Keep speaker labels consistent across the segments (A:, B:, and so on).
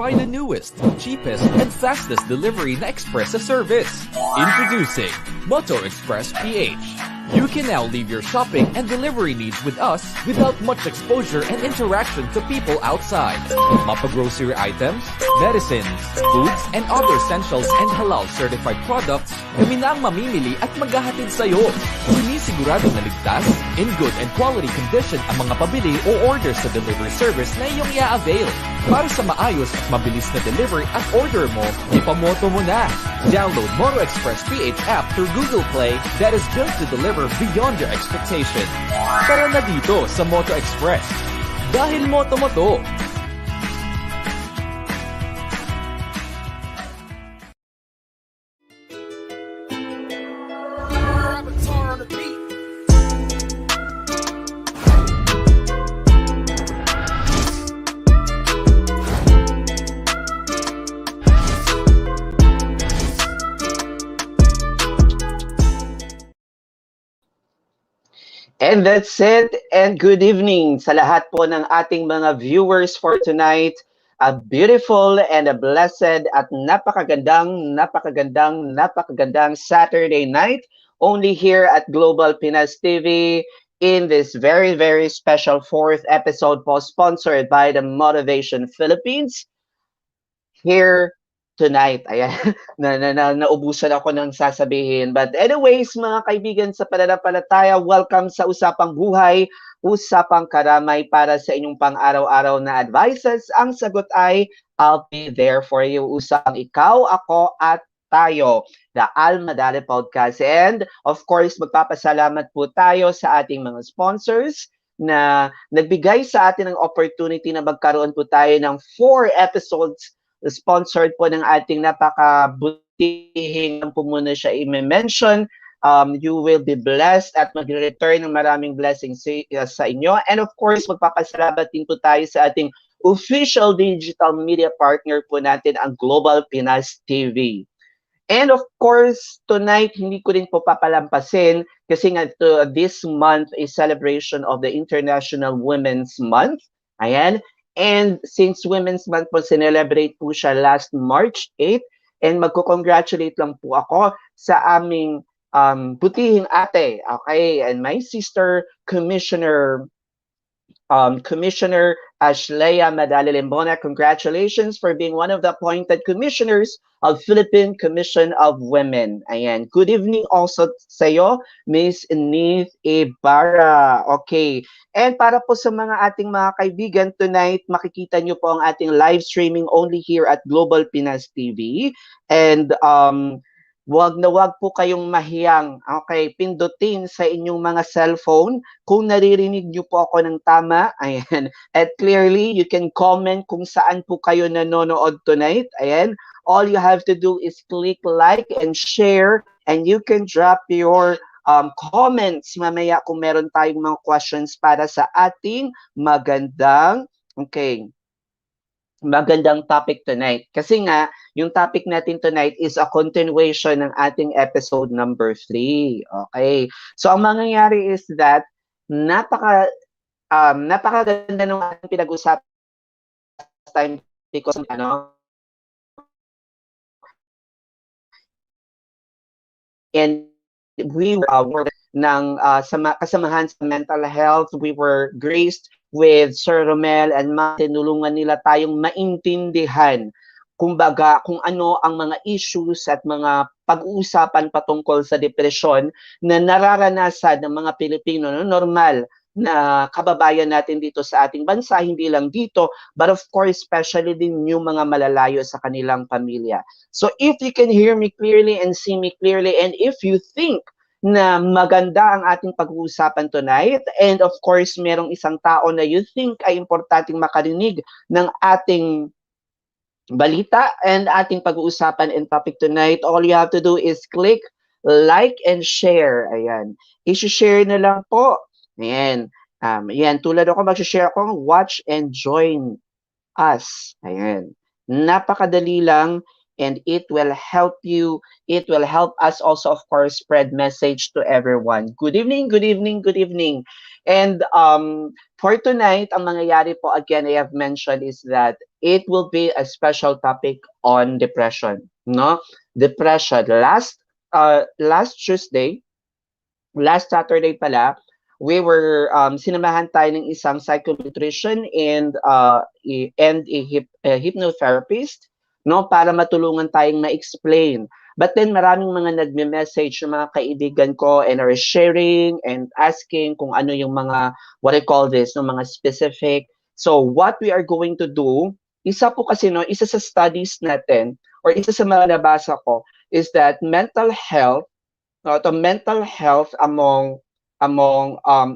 A: Try the newest, cheapest, and fastest delivery na express service. Introducing Moto Express PH. You can now leave your shopping and delivery needs with us without much exposure and interaction to people outside. Mapa-grocery items, medicines, foods, and other essentials and halal certified products, kami na ang mamimili at maghahatid sa'yo. Sinisigurado na ligtas, in good and quality condition ang mga pabili o orders sa delivery service na iyong i-avail. Para sa maayos at mabilis na delivery at order mo, ipamoto mo na. Download Moto Express PH app through Google Play that is built to deliver beyond your expectation. Tara na dito sa Moto Express. Dahil moto mo to.
B: And that's it. And good evening sa lahat po ng ating mga viewers for tonight. A beautiful and a blessed at napakagandang Saturday night only here at Global Pinas TV in this very, very special 4th episode po sponsored by the Motivation Philippines here tonight. Ayan, naubusan ako ng sasabihin. But anyways, mga kaibigan sa pananampalataya, welcome sa Usapang Buhay, Usapang Karamay para sa inyong pang-araw-araw na advices. Ang sagot ay, I'll be there for you. Usapang ikaw, ako, at tayo, the Almadale Podcast. And of course, magpapasalamat po tayo sa ating mga sponsors na nagbigay sa atin ng opportunity na magkaroon po tayo ng 4 episodes sponsored po ng ating napakabutihing po muna siya i-mention. You will be blessed at mag-return ng maraming blessings sa inyo. And of course, magpapasalamat din po tayo sa ating official digital media partner po natin, ang Global Pinas TV. And of course, tonight, hindi ko rin po papalampasin kasi nga this month is celebration of the International Women's Month. Ayan. And since Women's Month po, sinelebrate po siya last March 8, and magko-congratulate lang po ako sa aming butihing ate, okay, and my sister, Commissioner Ashlea Madale Limbona. Congratulations for being one of the appointed commissioners of Philippine Commission of Women. Ayan. Good evening also sa iyo, Miss Nith Ibarra. Okay. And para po sa mga ating mga kaibigan tonight, makikita nyo po ang ating live streaming only here at Global Pinas TV. And wag na wag po kayong mahiyang, okay, pindutin sa inyong mga cellphone kung naririnig nyo po ako ng tama. Ayan. At clearly, you can comment kung saan po kayo nanonood tonight. Ayan. All you have to do is click like and share, and you can drop your comments mamaya kung meron tayong mga questions para sa ating magandang topic tonight. Kasi nga, yung topic natin tonight is a continuation ng ating episode number 3. Okay? So, ang mangyayari is that, napakaganda nung ating pinag-usapan last time because, and we were kasamahan sa mental health. We were graced with Sir Romel and tinulungan nila tayong maintindihan kumbaga kung ano ang mga issues at mga pag-uusapan patungkol sa depresyon na nararanasan ng mga Pilipino, normal na kababayan natin dito sa ating bansa, hindi lang dito, but of course, especially din yung mga malalayo sa kanilang pamilya. So if you can hear me clearly and see me clearly, and if you think na maganda ang ating pag-uusapan tonight, and of course, merong isang tao na you think ay importanteng makarinig ng ating balita and ating pag-uusapan and topic tonight, all you have to do is click like and share. Ayan. I-share na lang po. Ayan. Ayan. Tulad ako, mag-share ako, watch and join us. Ayan. Napakadali lang. and it will help you. It will help us also, of course, spread message to everyone. Good evening, good evening, good evening. And for tonight, ang mangyayari po, again, I have mentioned is that it will be a special topic on depression. No? Depression. Last Tuesday, last Saturday pala, we were sinamahan tayo ng isang psychometrician and a hypnotherapist, no, para matulungan tayong ma-explain. But then maraming mga nagme-message ng mga kaibigan ko and are sharing and asking kung ano yung mga, what I call this, no, mga specific. So what we are going to do, isa po kasi, no, isa sa studies natin or isa sa mga nabasa ko is that mental health, no, the mental health among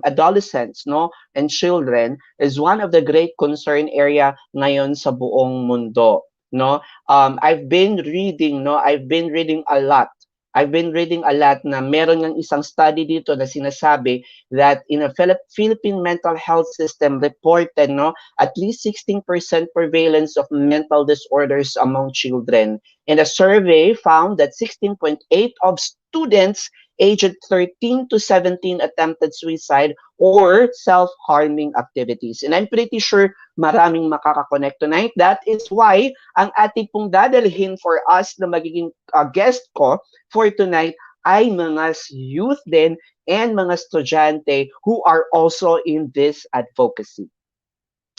B: adolescents, no, and children is one of the great concern area ngayon sa buong mundo, no. I've been reading a lot. I've been reading a lot na meron ng isang study dito na sinasabi that in a Philippine mental health system reported, no, at least 16% prevalence of mental disorders among children. And a survey found that 16.8 of students aged 13 to 17 attempted suicide or self-harming activities. And I'm pretty sure maraming makaka-connect tonight. That is why ang ating pong dadalhin for us na magiging guest ko for tonight ay mga youth din and mga estudyante who are also in this advocacy.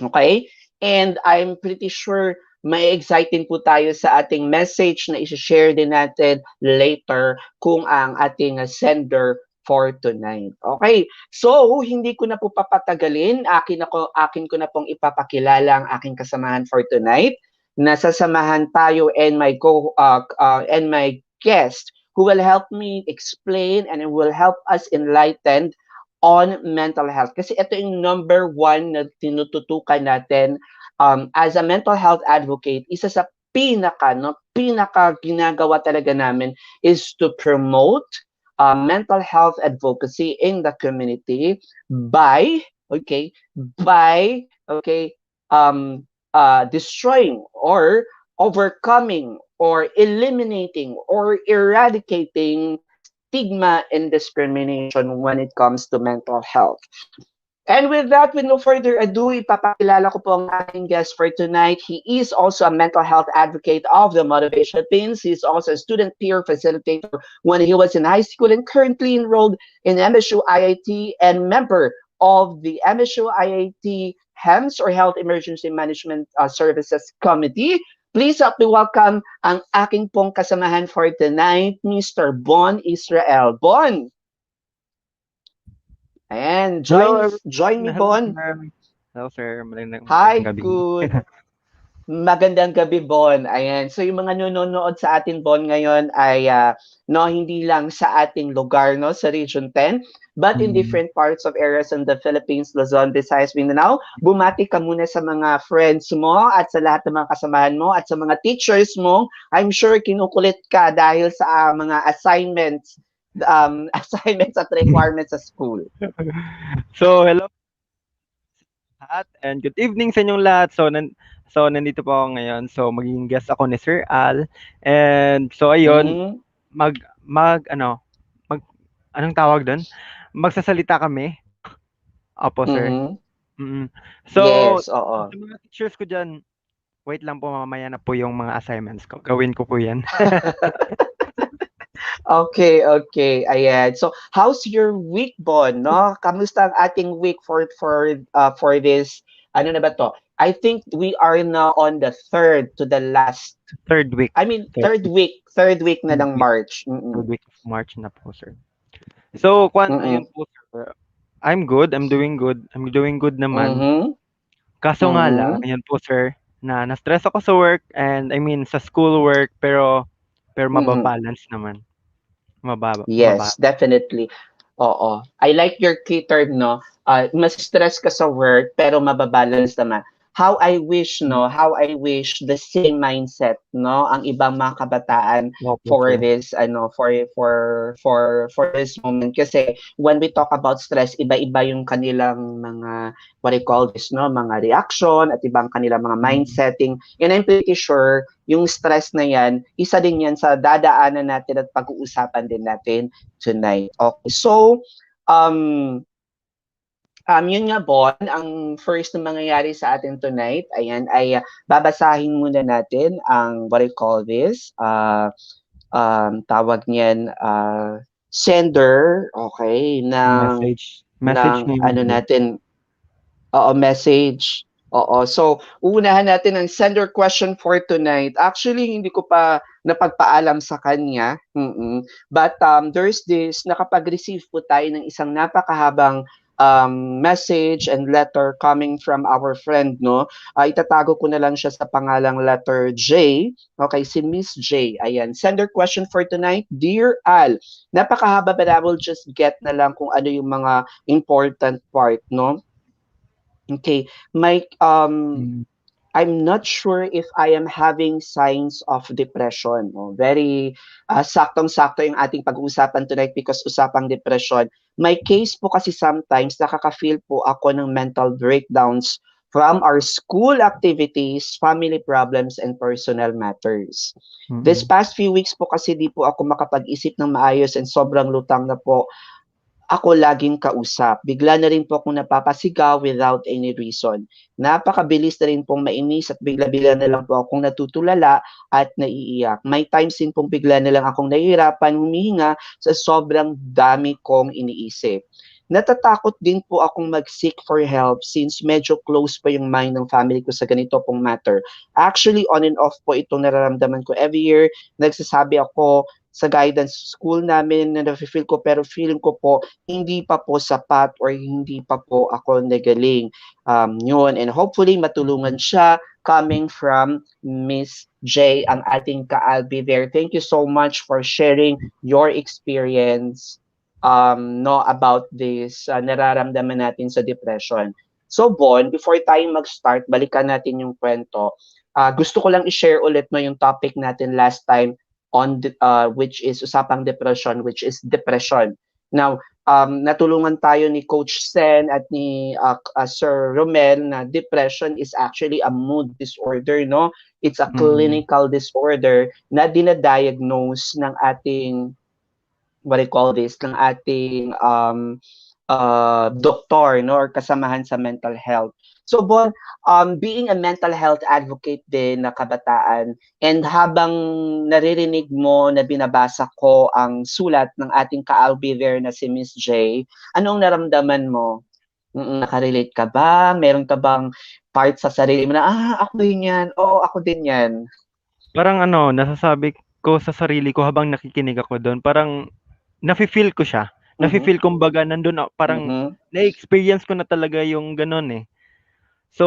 B: Okay? And I'm pretty sure may exciting po tayo sa ating message na i-share din natin later kung ang ating sender for tonight. Okay. So, hindi ko na po papatagalin. Akin ko na pong ipapakilala ang aking kasamahan for tonight. Nasasamahan tayo and my guest who will help me explain and will help us enlighten on mental health. Kasi ito yung number one na tinututukan natin as a mental health advocate. Isa sa pinaka ginagawa talaga namin is to promote mental health advocacy in the community by destroying or overcoming or eliminating or eradicating stigma and discrimination when it comes to mental health. And with that, with no further ado, ipapakilala ko po ang ating guest for tonight. He is also a mental health advocate of the Motivation Philippines. He is also a student peer facilitator when he was in high school and currently enrolled in MSU IIT and member of the MSU IIT HEMS or Health Emergency Management Services Committee. Please help me welcome ang aking pong kasamahan for tonight, Mr. Bon Israel. Bon! Ayan, join me, Bon.
C: Hello, sir.
B: Hi, good. Magandang gabi, Bon. Ayan. So, yung mga nanonood sa atin, Bon, ngayon ay hindi lang sa ating lugar, no, sa Region 10, but in different parts of areas in the Philippines, Luzon, Visayas, Mindanao. Bumati ka muna sa mga friends mo at sa lahat ng mga kasamahan mo at sa mga teachers mo. I'm sure kinukulit ka dahil sa mga assignments at requirements sa school.
C: So, hello lahat and good evening sa inyong lahat. So nandito po ako ngayon. So, magiging guest ako ni Sir Al. And so, ayun, anong tawag doon? Magsasalita kami. Opo, sir. So,
B: yes, oo.
C: Sa mga teachers ko dyan, wait lang po, mamaya na po yung mga assignments ko. Gawin ko po yan.
B: Okay. Ayan. So, how's your week, Bon? No? Kamusta ang ating week for this? Ano na ba to? I think we are now on the third to the last.
C: Third week.
B: I mean, third week na ng March.
C: Third week of March na po, sir. So, ayun po, sir. I'm good. I'm doing good. I'm doing good naman. Kaso nga lang, ayun po, sir, na na-stress ako sa work and I mean sa school work pero mababalance naman.
B: Yes, definitely. Oo. I like your key term, no? Mas stress ka sa work pero mababalance naman. how I wish the same mindset, no, ang ibang mga kabataan
C: Opo,
B: for
C: sir.
B: this for this moment, kasi when we talk about stress, iba-iba yung kanilang mga, what I call this, no, mga reaction at ibang kanilang mga mindsetting, and I'm pretty sure yung stress na yan, isa din yan sa dadaanan natin at pag-uusapan din natin tonight. Okay, so um yun nga, Bon, ang first na mangyayari sa atin tonight, ayan, ay babasahin muna natin ang, what I call this, tawag niyan, sender, okay, ng
C: Message na yung
B: ano
C: board.
B: natin, message. Oo. So, uunahan natin ang sender question for tonight. Actually, hindi ko pa napagpaalam sa kanya. But there's this, nakapag-receive po tayo ng isang napakahabang message and letter coming from our friend, no? Itatago ko na lang siya sa pangalang letter J. Okay, si Miss J. Ayan. Sender question for tonight. Dear Al, napakahaba, but I will just get na lang kung ano yung mga important part, no? Okay, Mike, I'm not sure if I am having signs of depression. No? Very saktong-sakto yung ating pag-uusapan tonight because usapang depression. My case po kasi sometimes nakaka-feel po ako ng mental breakdowns from our school activities, family problems, and personal matters. This past few weeks po kasi di po ako makapag-isip ng maayos and sobrang lutang na po ako laging kausap. Bigla na rin po akong napapasigaw without any reason. Napakabilis na rin pong mainis at bigla-bigla na lang po akong natutulala at naiiyak. May times din pong bigla na lang akong nahihirapan humihinga sa sobrang dami kong iniisip. Natatakot din po akong mag-seek for help since medyo close pa yung mind ng family ko sa ganito pong matter. Actually, on and off po itong nararamdaman ko every year. Nagsasabi ako sa guidance school namin na nafe-feel ko, pero feeling ko po hindi pa po sapat or hindi pa po ako nagaling. Yun, and hopefully matulungan siya coming from Miss J, ang ating ka-Albi there. Thank you so much for sharing your experience no, about this nararamdaman natin sa depression. So Bon, before tayo mag-start, balikan natin yung kwento. Gusto ko lang i-share ulit no, yung topic natin last time on which is usapang depression, which is depression. Now, natulungan tayo ni Coach Sen at ni Sir Romel na depression is actually a mood disorder, no? It's a clinical disorder na dinadiagnose ng ating, what I call this, ng ating doktor, no, or kasamahan sa mental health. So Bon, being a mental health advocate din na kabataan, and habang naririnig mo na binabasa ko ang sulat ng ating ka-Albi there na si Miss J, anong naramdaman mo? Nakarelate ka ba? Meron ka bang part sa sarili mo na, ako din yan, oo, ako din yan?
C: Parang ano, nasasabi ko sa sarili ko habang nakikinig ako doon, parang nafe-feel ko siya. Nafe-feel kumbaga nandun ako, parang na-experience ko na talaga yung ganun eh. So,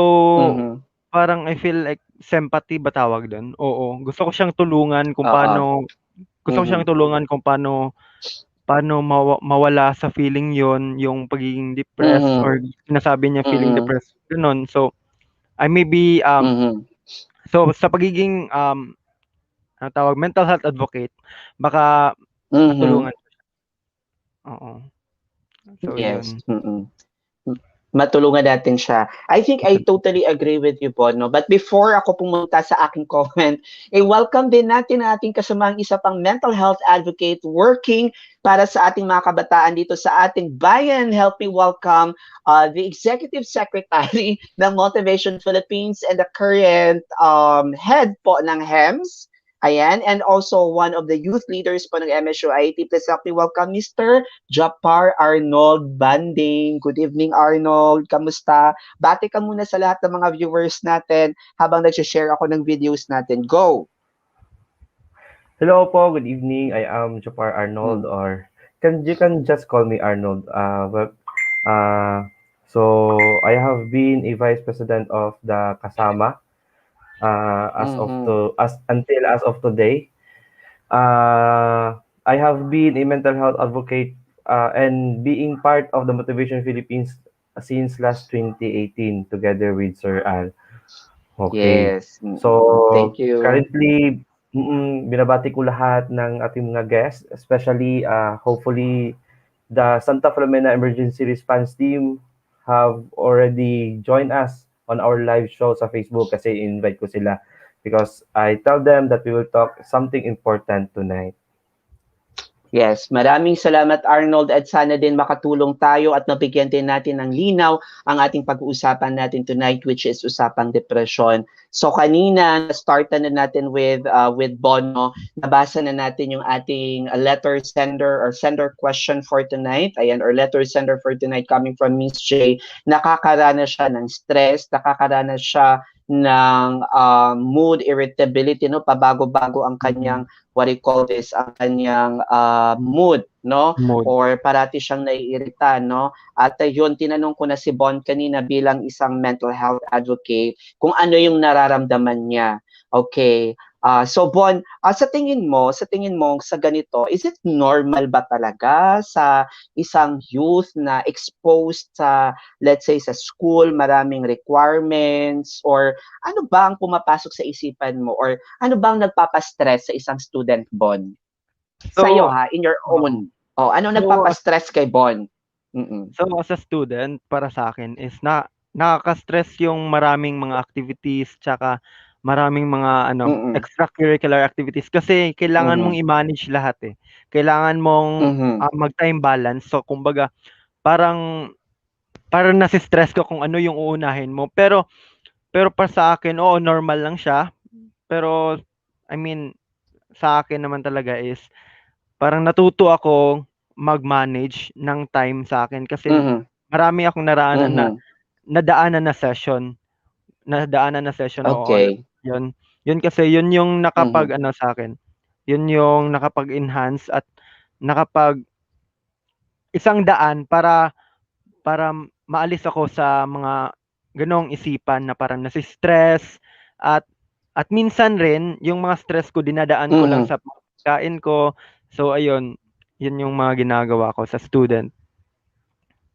C: parang I feel like sympathy ba tawag doon? Oo, gusto ko siyang tulungan kung paano mawala sa feeling yon, yung pagiging depressed or sinasabi niya feeling depressed, ganun. So, I may be so sa pagiging tawag mental health advocate, baka matulungan ko siya. Oo. So,
B: Yes.
C: yun.
B: Matulungan natin siya. I think I totally agree with you, Bon, no? But before ako pumunta sa aking comment, welcome din natin ang ating kasamang isa pang mental health advocate working para sa ating mga kabataan dito sa ating bayan. Help me welcome the Executive Secretary ng Motivation Philippines and the current head po ng HEMS. Ayan, and also one of the youth leaders po ng MSUIT. Please help me welcome Mr. Japar Arnold Banding. Good evening, Arnold. Kamusta? Bati ka muna sa lahat ng mga viewers natin habang nag-share ako ng videos natin. Go!
D: Hello po, good evening. I am Japar Arnold, or you can just call me Arnold. So I have been a vice president of the Kasama as of today. I have been a mental health advocate and being part of the Motivation Philippines since last 2018 together with Sir Al. Okay.
B: Yes.
D: So,
B: Thank you.
D: currently, binabati ko lahat ng ating mga guests, especially, hopefully, the Santa Filomena Emergency Response Team have already joined us on our live show sa Facebook kasi invite ko sila because I tell them that we will talk something important tonight.
B: Yes, maraming salamat Arnold at sana din makatulong tayo at mabigyan din natin ng linaw ang ating pag-uusapan natin tonight, which is usapang depression. So kanina startan na natin with Bono, nabasa na natin yung ating letter sender or sender question for tonight. Ayan, or letter sender for tonight coming from Miss J. Nakakaranas siya ng stress, nakakaranas siya ng mood irritability, no, pabago-bago ang kanyang what do you call this, ang kanyang mood, no?
C: Mood.
B: Or parati siyang naiirita, no? At yun, tinanong ko na si Bon kanina bilang isang mental health advocate kung ano yung nararamdaman niya. Okay. So Bon, sa tingin mo sa ganito, is it normal ba talaga sa isang youth na exposed sa, let's say, sa school, maraming requirements, or ano ba ang pumapasok sa isipan mo, or ano bang nagpapastress sa isang student, Bon?
C: So,
B: Sa'yo ha, in your own. Ano
C: So,
B: nagpapastress kay Bon? Mm-mm.
C: so as a student, para sa akin is nakaka-stress yung maraming mga activities tsaka maraming mga
B: Mm-mm.
C: extracurricular activities kasi kailangan mong
B: Mhm.
C: i-manage lahat eh. Kailangan mong
B: Mhm.
C: mag-time balance. So kumbaga parang parang nasi-stress ka kung ano yung uunahin mo. Pero para sa akin, oo, normal lang siya. Pero I mean, sa akin naman talaga is parang natuto ako mag-manage ng time sa akin kasi
B: Mhm.
C: marami akong
B: Mhm.
C: nadaanan na session, oo.
B: Okay.
C: Yun. Yun kasi yun yung
B: Mhm.
C: nakapag-ano sa akin. Yun yung nakapag-enhance at nakapag isang daan para maalis ako sa mga ganoong isipan na parang nasi-stress at minsan rin yung mga stress ko dinadaan ko lang
B: Mhm.
C: sa pagkain ko. So ayun, yun yung mga ginagawa ko sa student.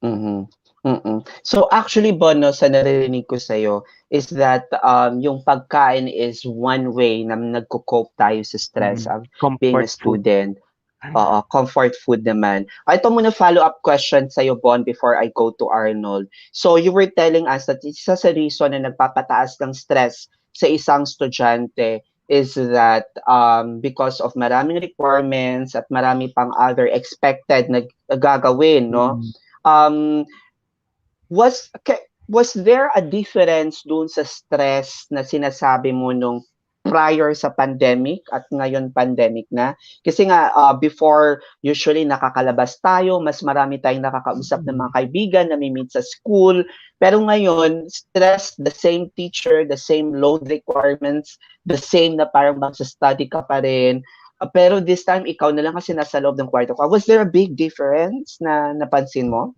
B: Mhm. Mm. So actually, Bon, no, sa naririnig ko sa'yo is that yung pagkain is one way na nagko-cope tayo sa stress of being a
C: Comfort food.
B: student. Oo, comfort food naman. Ito muna follow-up question sa'yo, Bon, before I go to Arnold. So you were telling us that isa sa reason na nagpapataas ng stress sa isang estudyante is that because of maraming requirements at marami pang other expected na gagawin, no?
C: Mm.
B: Um, was there a difference dun sa stress na sinasabi mo nung prior sa pandemic at ngayon pandemic na? Kasi nga before usually nakakalabas tayo, mas marami tayong nakakausap ng mga kaibigan, nami-meet sa school. Pero ngayon, stress, the same teacher, the same load requirements, the same na parang magsa-study ka pa rin. Pero this time, ikaw na lang kasi nasa loob ng kwarto ka. Was there a big difference na napansin mo?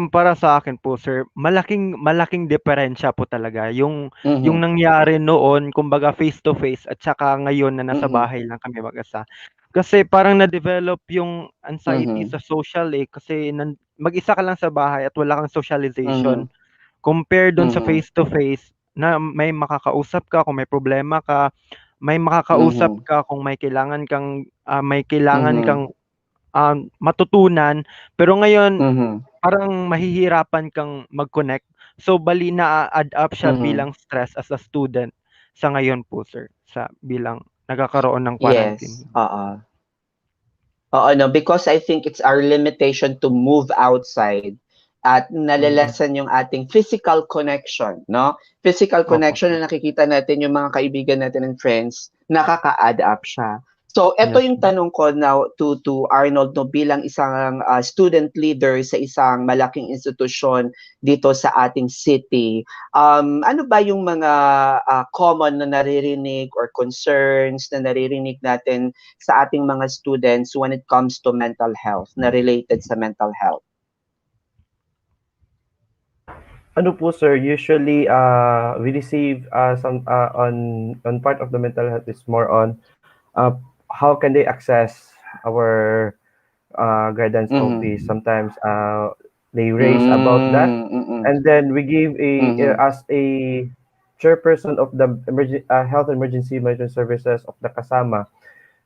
C: Para sa akin po sir, malaking diperensiya po talaga yung
B: Mhm.
C: nangyari noon kumbaga face to face at saka ngayon na nasa
B: Mhm.
C: bahay lang kami mag-isa. Kasi parang na-develop yung anxiety
B: Mhm.
C: sa social eh, kasi mag-isa ka lang sa bahay at wala kang socialization.
B: Mhm.
C: Compare dun sa
B: Mhm.
C: face to face na may makakausap ka kung may problema ka, may makakausap
B: Mhm.
C: ka kung may kailangan kang
B: Mhm.
C: matutunan. Pero ngayon
B: Mhm.
C: parang mahihirapan kang mag-connect. So bali na-a-add up siya
B: Mhm.
C: bilang stress as a student sa ngayon po sir, sa bilang nagkakaroon ng
B: Yes,
C: quarantine.
B: oo. Oo 'no, because I think it's our limitation to move outside at nale-lessen yung ating physical connection 'no? Physical
C: Opo,
B: connection na nakikita natin yung mga kaibigan natin and friends, nakaka-add up siya. So eto
C: yes
B: yung
C: po.
B: tanong ko now to Arnold 'no, bilang isang, student leader sa isang malaking institusyon dito sa ating city. Ano ba yung mga, common na naririnig or concerns na naririnig natin sa ating mga students when it comes to mental health, na related sa mental health?
D: Ano po sir, usually we receive some on part of the mental health is more on how can they access our guidance office.
B: Mhm.
D: Sometimes they raise about that,
B: Mm, mm.
D: and then we give a
B: Mhm.
D: as a chairperson of the health emergency management services of the Kasama,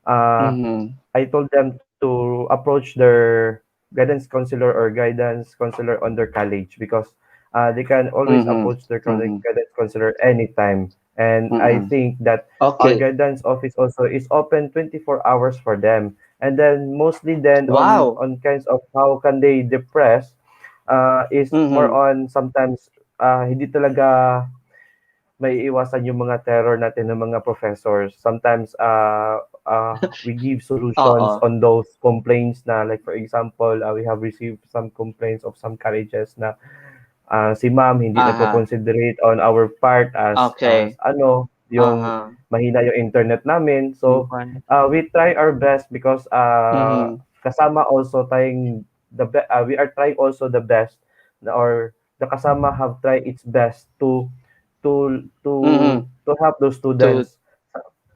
D: I told them to approach their guidance counselor or guidance counselor on their college, because they can always approach their guidance counselor anytime. And I think that our
B: Okay.
D: guidance office also is open 24 hours for them. And then mostly then
B: Wow.
D: on kinds of how can they depress, is more
B: Mhm.
D: on sometimes hindi talaga maiiwasan yung mga terror natin ng mga professors. Sometimes, we give solutions
B: Oo.
D: on those complaints na, like for example, we have received some complaints of some colleges na si ma'am hindi
B: Aha.
D: nagko-considerate on our part as
B: Okay.
D: ano, yung
B: Aha.
D: mahina yung internet namin.
C: Yung
D: So,
C: kwan
D: we try our best because
B: Mhm.
D: kasama also tayong we are trying also the best, or the kasama have tried its best to to
B: Mhm.
D: to help those
B: To
D: students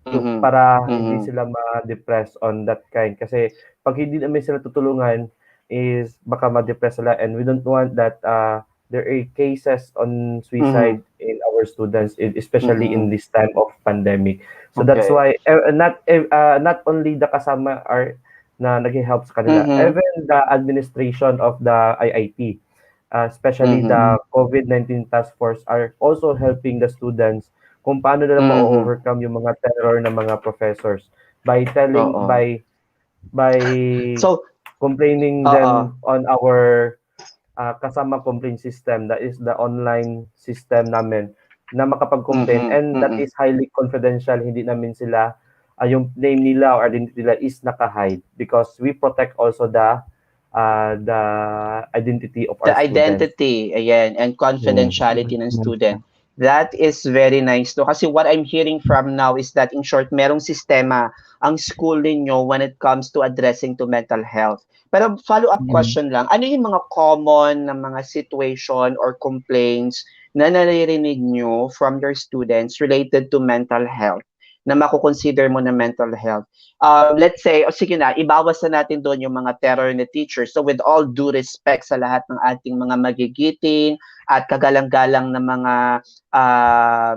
B: mhm.
D: para hindi
B: Mhm.
D: sila ma-depress on that kind. Kasi pag hindi namin sila tutulungan is baka ma-depress sila, and we don't want that there are cases on
B: Mhm.
D: suicide in our students, especially in
B: Mhm.
D: this time of pandemic. So that's
B: Okay.
D: why not only the kasama are na naghe-help sa kanila,
B: Mhm.
D: even the administration of the IIT, especially
B: Mhm.
D: the COVID-19 task force, are also helping the students kung paano nila
B: Mhm.
D: ma-overcome yung mga terror ng mga professors by telling
B: Oo.
D: by
B: So,
D: complaining
B: oo.
D: them on our kasama complaint system, that is the online system namin na makapag-complain,
B: Mhm.
D: and that
B: Mhm.
D: is highly confidential. Hindi namin sila yung name nila or identity nila is naka-hide, because we protect also the identity of
B: The
D: our students.
B: identity, ayan, and confidentiality ng student. That is very nice, no? Kasi what I'm hearing from now is that, in short, merong sistema ang school ninyo when it comes to addressing to mental health. Pero follow-up question lang, ano yung mga common na mga situation or complaints na naririnig nyo from your students related to mental health na makukonsider mo na mental health? Let's say, o sige na, ibawas na natin doon yung mga terror na teachers. So with all due respect sa lahat ng ating mga magigiting at kagalang-galang na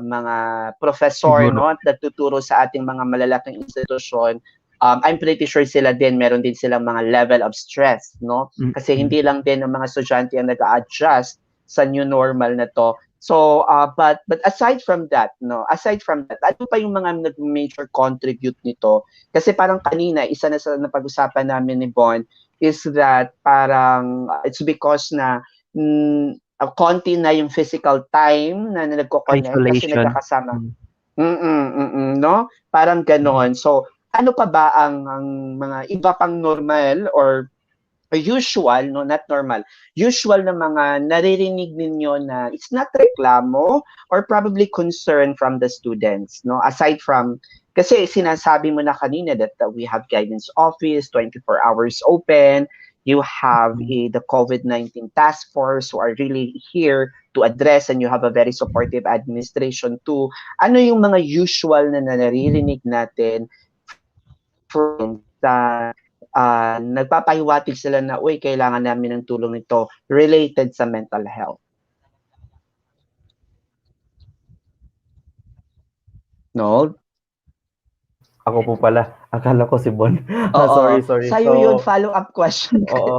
B: mga professor,
C: siguro.
B: no, at nagtuturo sa ating mga malalaking institusyon, I'm pretty sure sila din, meron din silang mga level of stress, no? Kasi hindi lang din ng mga estudyante ang nag-a-adjust sa new normal na to. So, but aside from that, no, aside from that, ano pa yung mga nag-major contribute nito? Kasi parang kanina, isa na sa napag-usapan namin ni Bon is that parang it's because na konti na yung physical time na nagko-connect kasi
C: Isolation.
B: nagkakasama. No? Parang ganon. So, ano pa ba ang mga iba pang normal or usual, no, not normal, usual na mga naririnig ninyo na it's not reklamo or probably concern from the students, no? Aside from, kasi sinasabi mo na kanina that we have guidance office, 24 hours open, you have the COVID-19 task force who are really here to address, and you have a very supportive administration too. Ano yung mga usual na naririnig natin sa nagpapahiwatig sila na, uy, kailangan namin ng tulong nito related sa mental health? No?
D: Ako po pala. Akala ko si Bon.
B: Oo.
D: Sorry, sorry.
B: Sa'yo yun,
D: So,
B: follow-up question.
D: oo.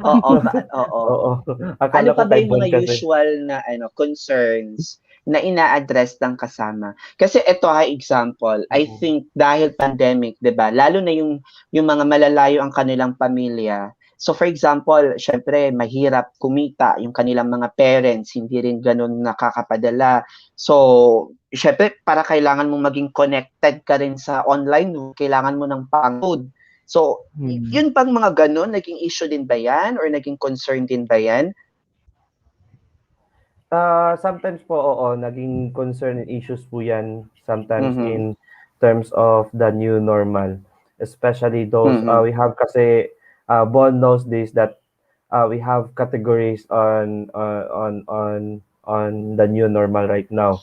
B: Oo, oo.
D: Oo.
B: Ano
D: Akala
B: pa
D: ko
B: ba
D: kay
B: yung
D: Bon
B: mga
D: kasi.
B: usual na concerns na ina-address ng kasama? Kasi ito example, I think dahil pandemic, 'di ba? Lalo na yung mga malalayo ang kanilang pamilya. So for example, syempre mahirap kumita yung kanilang mga parents, hindi rin ganun nakakapadala. So, syempre para kailangan mong maging connected ka rin sa online, kailangan mo ng pangod. So, yun bang mga ganun, naging issue din ba yan or naging concern din ba yan?
D: Sometimes po, oo, naging concern and issues po yan sometimes
B: Mhm.
D: in terms of the new normal. Especially those,
B: Mhm.
D: we have kasi, Bon knows this, that we have categories on the new normal right now.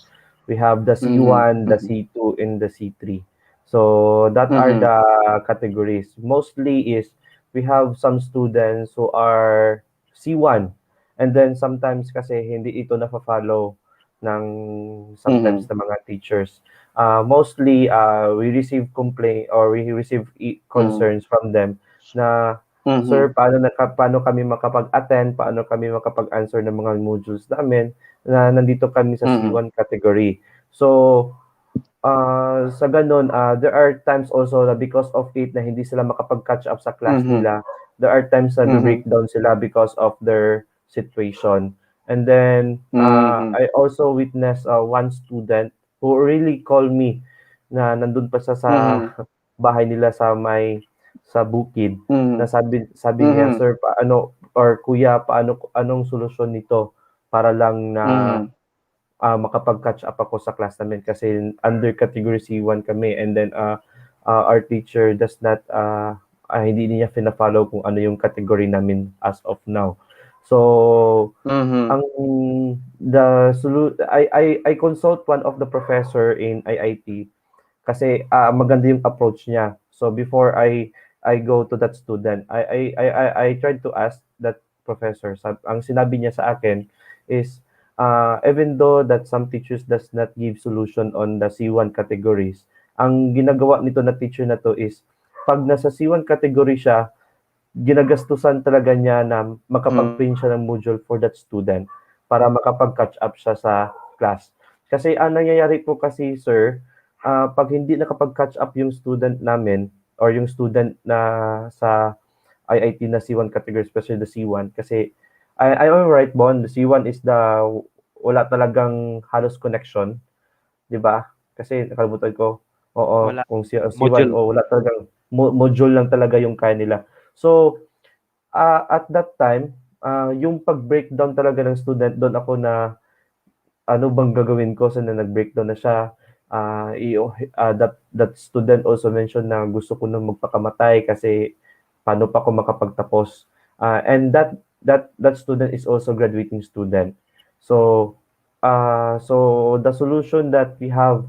D: We have the
B: Mhm.
D: C1, the
B: Mhm.
D: C2, and the C3. So that are
B: Mhm.
D: the categories. Mostly is we have some students who are C1, and then sometimes kasi hindi ito na-follow ng sometimes
B: Mhm.
D: ng mga teachers. Mostly, we receive complaint or we receive
B: Mhm.
D: concerns from them na, "Sir,
B: Mhm.
D: paano kami makapag-attend, paano kami makapag-answer ng mga modules namin na nandito kami sa
B: Mhm.
D: C1 category." So, sa gano'n, there are times also na because of it na hindi sila makapag-catch up sa class
B: Mhm.
D: nila. There are times na
B: Mhm.
D: breakdown sila because of their situation. And then,
B: Mhm.
D: I also witnessed one student who really called me na nandun pa siya sa
B: Mhm.
D: bahay nila sa bukid na
B: Mhm.
D: sabi niya,
B: Mhm.
D: "Sir, paano or kuya, anong solusyon nito para lang na
B: Mhm.
D: makapag-catch up ako sa class namin kasi under category C1 kami and then our teacher does not hindi niya fina-follow kung ano yung category namin as of now. So
B: Mhm.
D: ang I consult one of the professor in IIT kasi maganda yung approach niya. So before I go to that student, I tried to ask that professor. Ang sinabi niya sa akin is even though that some teachers does not give solution on the C1 categories, ang ginagawa nito na teacher na to is pag nasa C1 category siya, ginagastusan talaga niya na makapag-print siya ng module for that student para makapag-catch up siya sa class. Kasi ang nangyayari po kasi sir, pag hindi nakapag-catch up yung student namin or yung student na sa IIT na C1 category, especially the C1 kasi I'm right, Bon, the C1 is wala talagang halos connection, 'di ba? Kasi nakalimutan ko, oo,
C: Wala,
D: kung C1
C: module.
D: o wala talagang module lang talaga yung kaya nila. So, at that time, yung pag-breakdown talaga ng student, doon ako na ano bang gagawin ko sa na nag-breakdown na siya. That student also mentioned na gusto ko na magpakamatay kasi paano pa ako makapagtapos. And that student is also graduating student. So, the solution that we have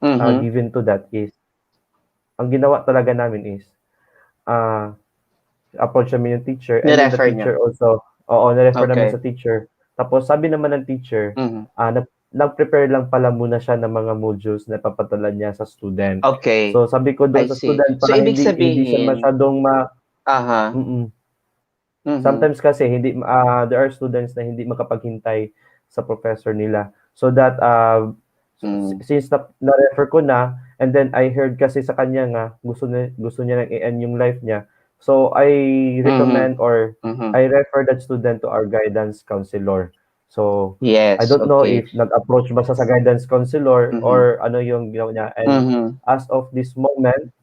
B: Mhm.
D: given to that is ang ginawa talaga namin is uh, approach namin yung teacher and then the
B: Ni-refer niyo?
D: teacher also, oo, na-refer namin
B: Okay.
D: sa teacher. Tapos sabi naman ng teacher,
B: Mhm.
D: nag-prepare lang pala muna siya ng mga modules na papatulan niya sa student.
B: Okay,
D: So sabi ko
B: I
D: doon sa
B: see.
D: student
B: So
D: para
B: ibig
D: hindi siya
B: sabihin
D: masyadong
B: uh-huh.
D: mm.
B: Mhm.
D: Sometimes kasi hindi there are students na hindi makapaghintay sa professor nila. So that
B: Hmm.
D: since na-refer ko na and then I heard kasi sa kanya nga gusto niya nang i-end yung life niya. So I
B: Mhm.
D: recommend or
B: Mhm.
D: I refer that student to our guidance counselor. So I
B: Yes,
D: don't know
B: okay.
D: if nag-approach ba siya sa guidance counselor
B: Mhm.
D: or ano yung ginawa niya. And
B: Mhm.
D: as of this moment,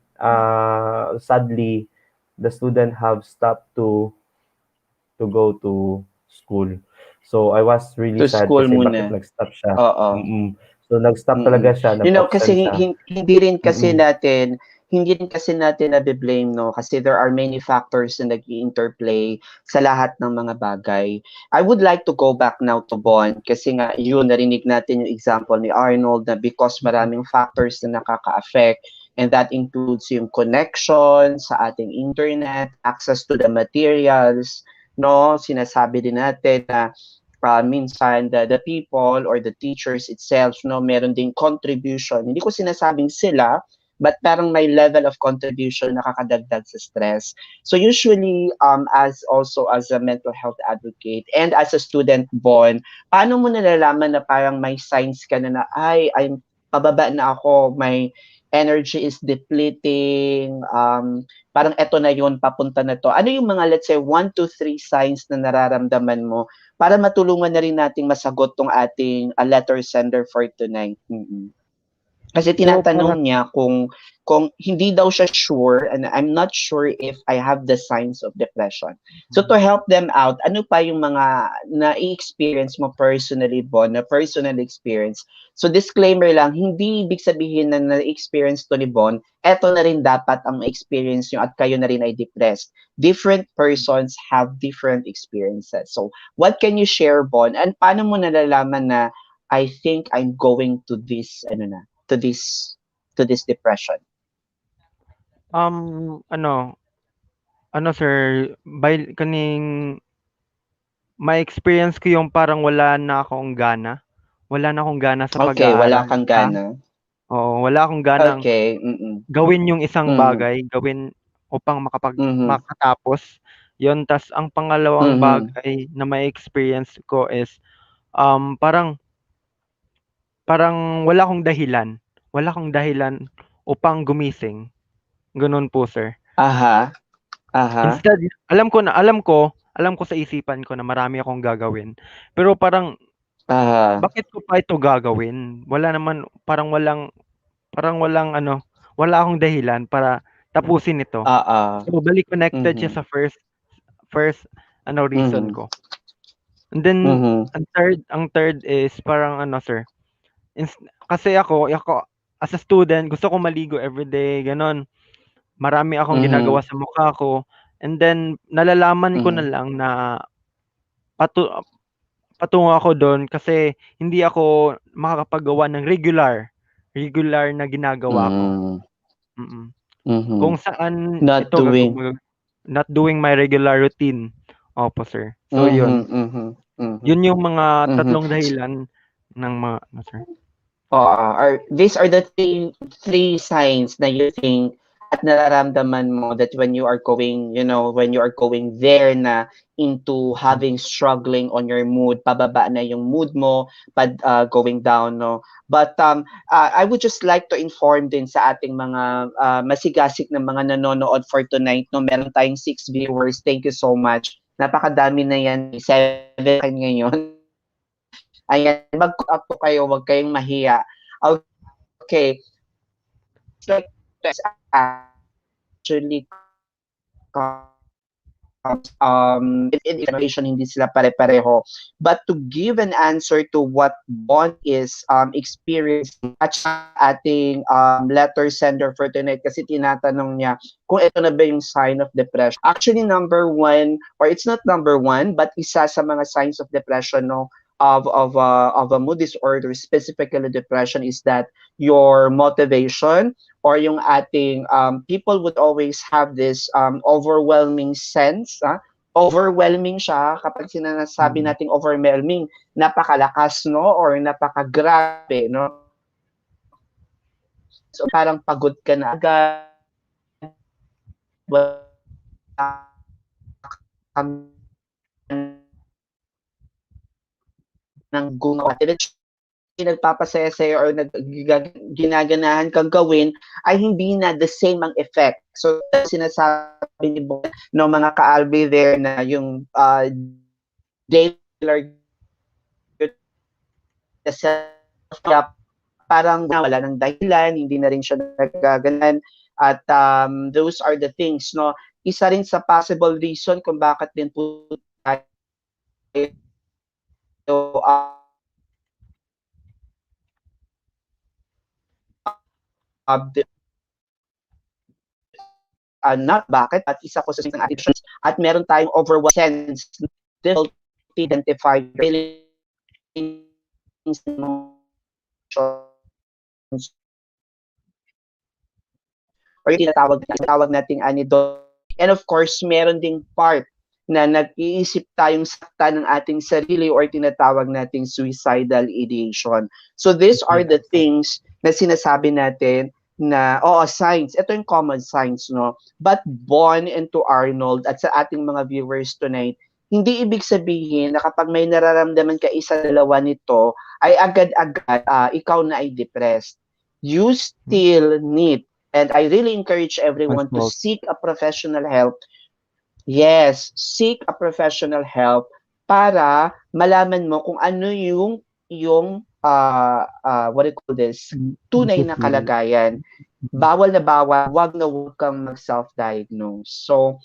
D: sadly, the student have stopped to go to school. So I was really
B: To
D: sad
B: school
D: kasi bakit
B: muna.
D: nag-stop siya.
B: Oo.
D: Mm. So nag-stop
B: Mm.
D: talaga siya,
B: You know, kasi
D: nag-absent siya. Mm.
B: hindi rin kasi natin nabe-blame 'no, kasi there are many factors na nag-i-interplay sa lahat ng mga bagay. I would like to go back now to Bon kasi nga yun narinig natin yung example ni Arnold na because maraming factors na nakaka-affect and that includes yung connection sa ating internet, access to the materials, 'no? Sinasabi din natin na minsan the people or the teachers itself no meron ding contribution hindi ko sinasabing sila but parang may level of contribution na nakakadagdag sa stress so usually as also as a mental health advocate and as a student Bon paano mo nalalaman na parang may signs ka na ay I'm pababa na ako my energy is depleting parang eto na yun papunta na to ano yung mga let's say 1 to 3 signs na nararamdaman mo para matulungan na rin nating masagot 'tong ating, letter sender for tonight, mm. Kasi
C: So, para
B: tinatanong niya kung hindi daw siya sure and I'm not sure if I have the signs of depression. So to help them out, ano pa yung mga na-i-experience mo personally, Bon, na personal experience? So disclaimer lang, hindi ibig sabihin na na-experience to ni Bon, eto na rin dapat ang experience niyo at kayo na rin ay depressed. Different persons have different experiences. So what can you share, Bon? And paano mo nalalaman na I think I'm going to this ano na, to this to this depression?
C: ano, ano sir, by kaning ma-experience ko yung parang wala na akong gana. Wala na akong gana sa
B: Okay, wala
C: pag-aaral.
B: kang gana.
C: Oo, wala akong ganang
B: Okay,
C: gawin yung isang
B: mhm,
C: bagay, gawin upang
B: mhm,
C: makatapos. 'Yun, tas ang pangalawang
B: mhm,
C: bagay na ma-experience ko is, parang parang wala akong dahilan upang gumising, gano'n po, sir.
B: aha, aha,
C: Instead, alam ko sa isipan ko na marami akong gagawin, pero parang
B: aha,
C: bakit ko pa ito gagawin? Wala naman, parang walang ano, wala akong dahilan para tapusin ito.
B: oo,
C: So, balik connected siya
B: mhm,
C: sa first ano, reason
B: mhm,
C: ko. And then
B: mhm,
C: ang third is parang ano, sir, ins kasi ako as a student gusto ko maligo everyday, gano'n. Marami akong ginagawa
B: mhm,
C: sa mukha ko, and then nalalaman ko na
B: mhm,
C: lang na patu patungo ako dun kasi hindi ako makakapagawa ng regular na ginagawa ko.
B: hmm,
C: Mm. Kung
B: mhm.
C: saan
B: Not
C: ito
B: doing.
C: not doing my regular routine. Opo, sir. So
B: Mhm,
C: yun.
B: mhm, mhm,
C: Yun yung mga
B: mhm.
C: tatlong dahilan ng mga ano, sir.
B: Oo, these are the three signs na you think at nararamdaman mo that when you are going, when you are going there na into having struggling on your mood, pababa na yung mood mo, going down, no? But I would just like to inform din sa ating mga masigasig na mga nanonood for tonight, no? Meron tayong 6 viewers. Thank you so much. Napakadami na yan. 7 ngayon. Ayan, mag-up po kayo, huwag kayong mahiya. Okay, like actually in information hindi sila pare-pareho. But to give an answer to what Bon is experiencing at sa ating letter sender for tonight kasi tinatanong niya kung ito na ba yung sign of depression. Actually, number one, or it's not number one, but isa sa mga signs of depression, no, of a mood disorder, specifically depression, is that your motivation or yung ating people would always have this overwhelming sense. Overwhelming siya kapag sinasabi
C: Mm.
B: nating overwhelming, napakalakas, no, or napakagrabe, no. So parang pagod ka na agad, wala kang ng gumawa, nagpapasaya sa'yo or ginaganahan kang gawin ay hindi na the same ang effect. So, sinasabi ni Bon, no, mga ka-albi there na yung daily self parang wala ng dahilan, hindi na rin siya nagaganan. At those are the things, no? Isa rin sa possible reason kung bakit din po tayo uh, not bakit at isa ko sa ng addictions at meron tayong overwhelming sense difficulty identify feelings or yung tinatawag nating anidol. And of course, meron ding part na nag-iisip tayong sakta ng ating sarili or tinatawag nating suicidal ideation. So these are the things na sinasabi natin na, signs. Ito yung common signs, no? But Bon and to Arnold at sa ating mga viewers tonight, hindi ibig sabihin na kapag may nararamdaman ka isa dalawa nito, ay agad-agad ikaw na ay depressed. You still need, and I really encourage everyone to
C: Consult.
B: seek a professional help. Yes, seek a professional help para malaman mo kung ano yung what do you call this? Tunay na
C: Nafe-feel.
B: kalagayan. Bawal na bawal, wag kang mag-self-diagnose. So,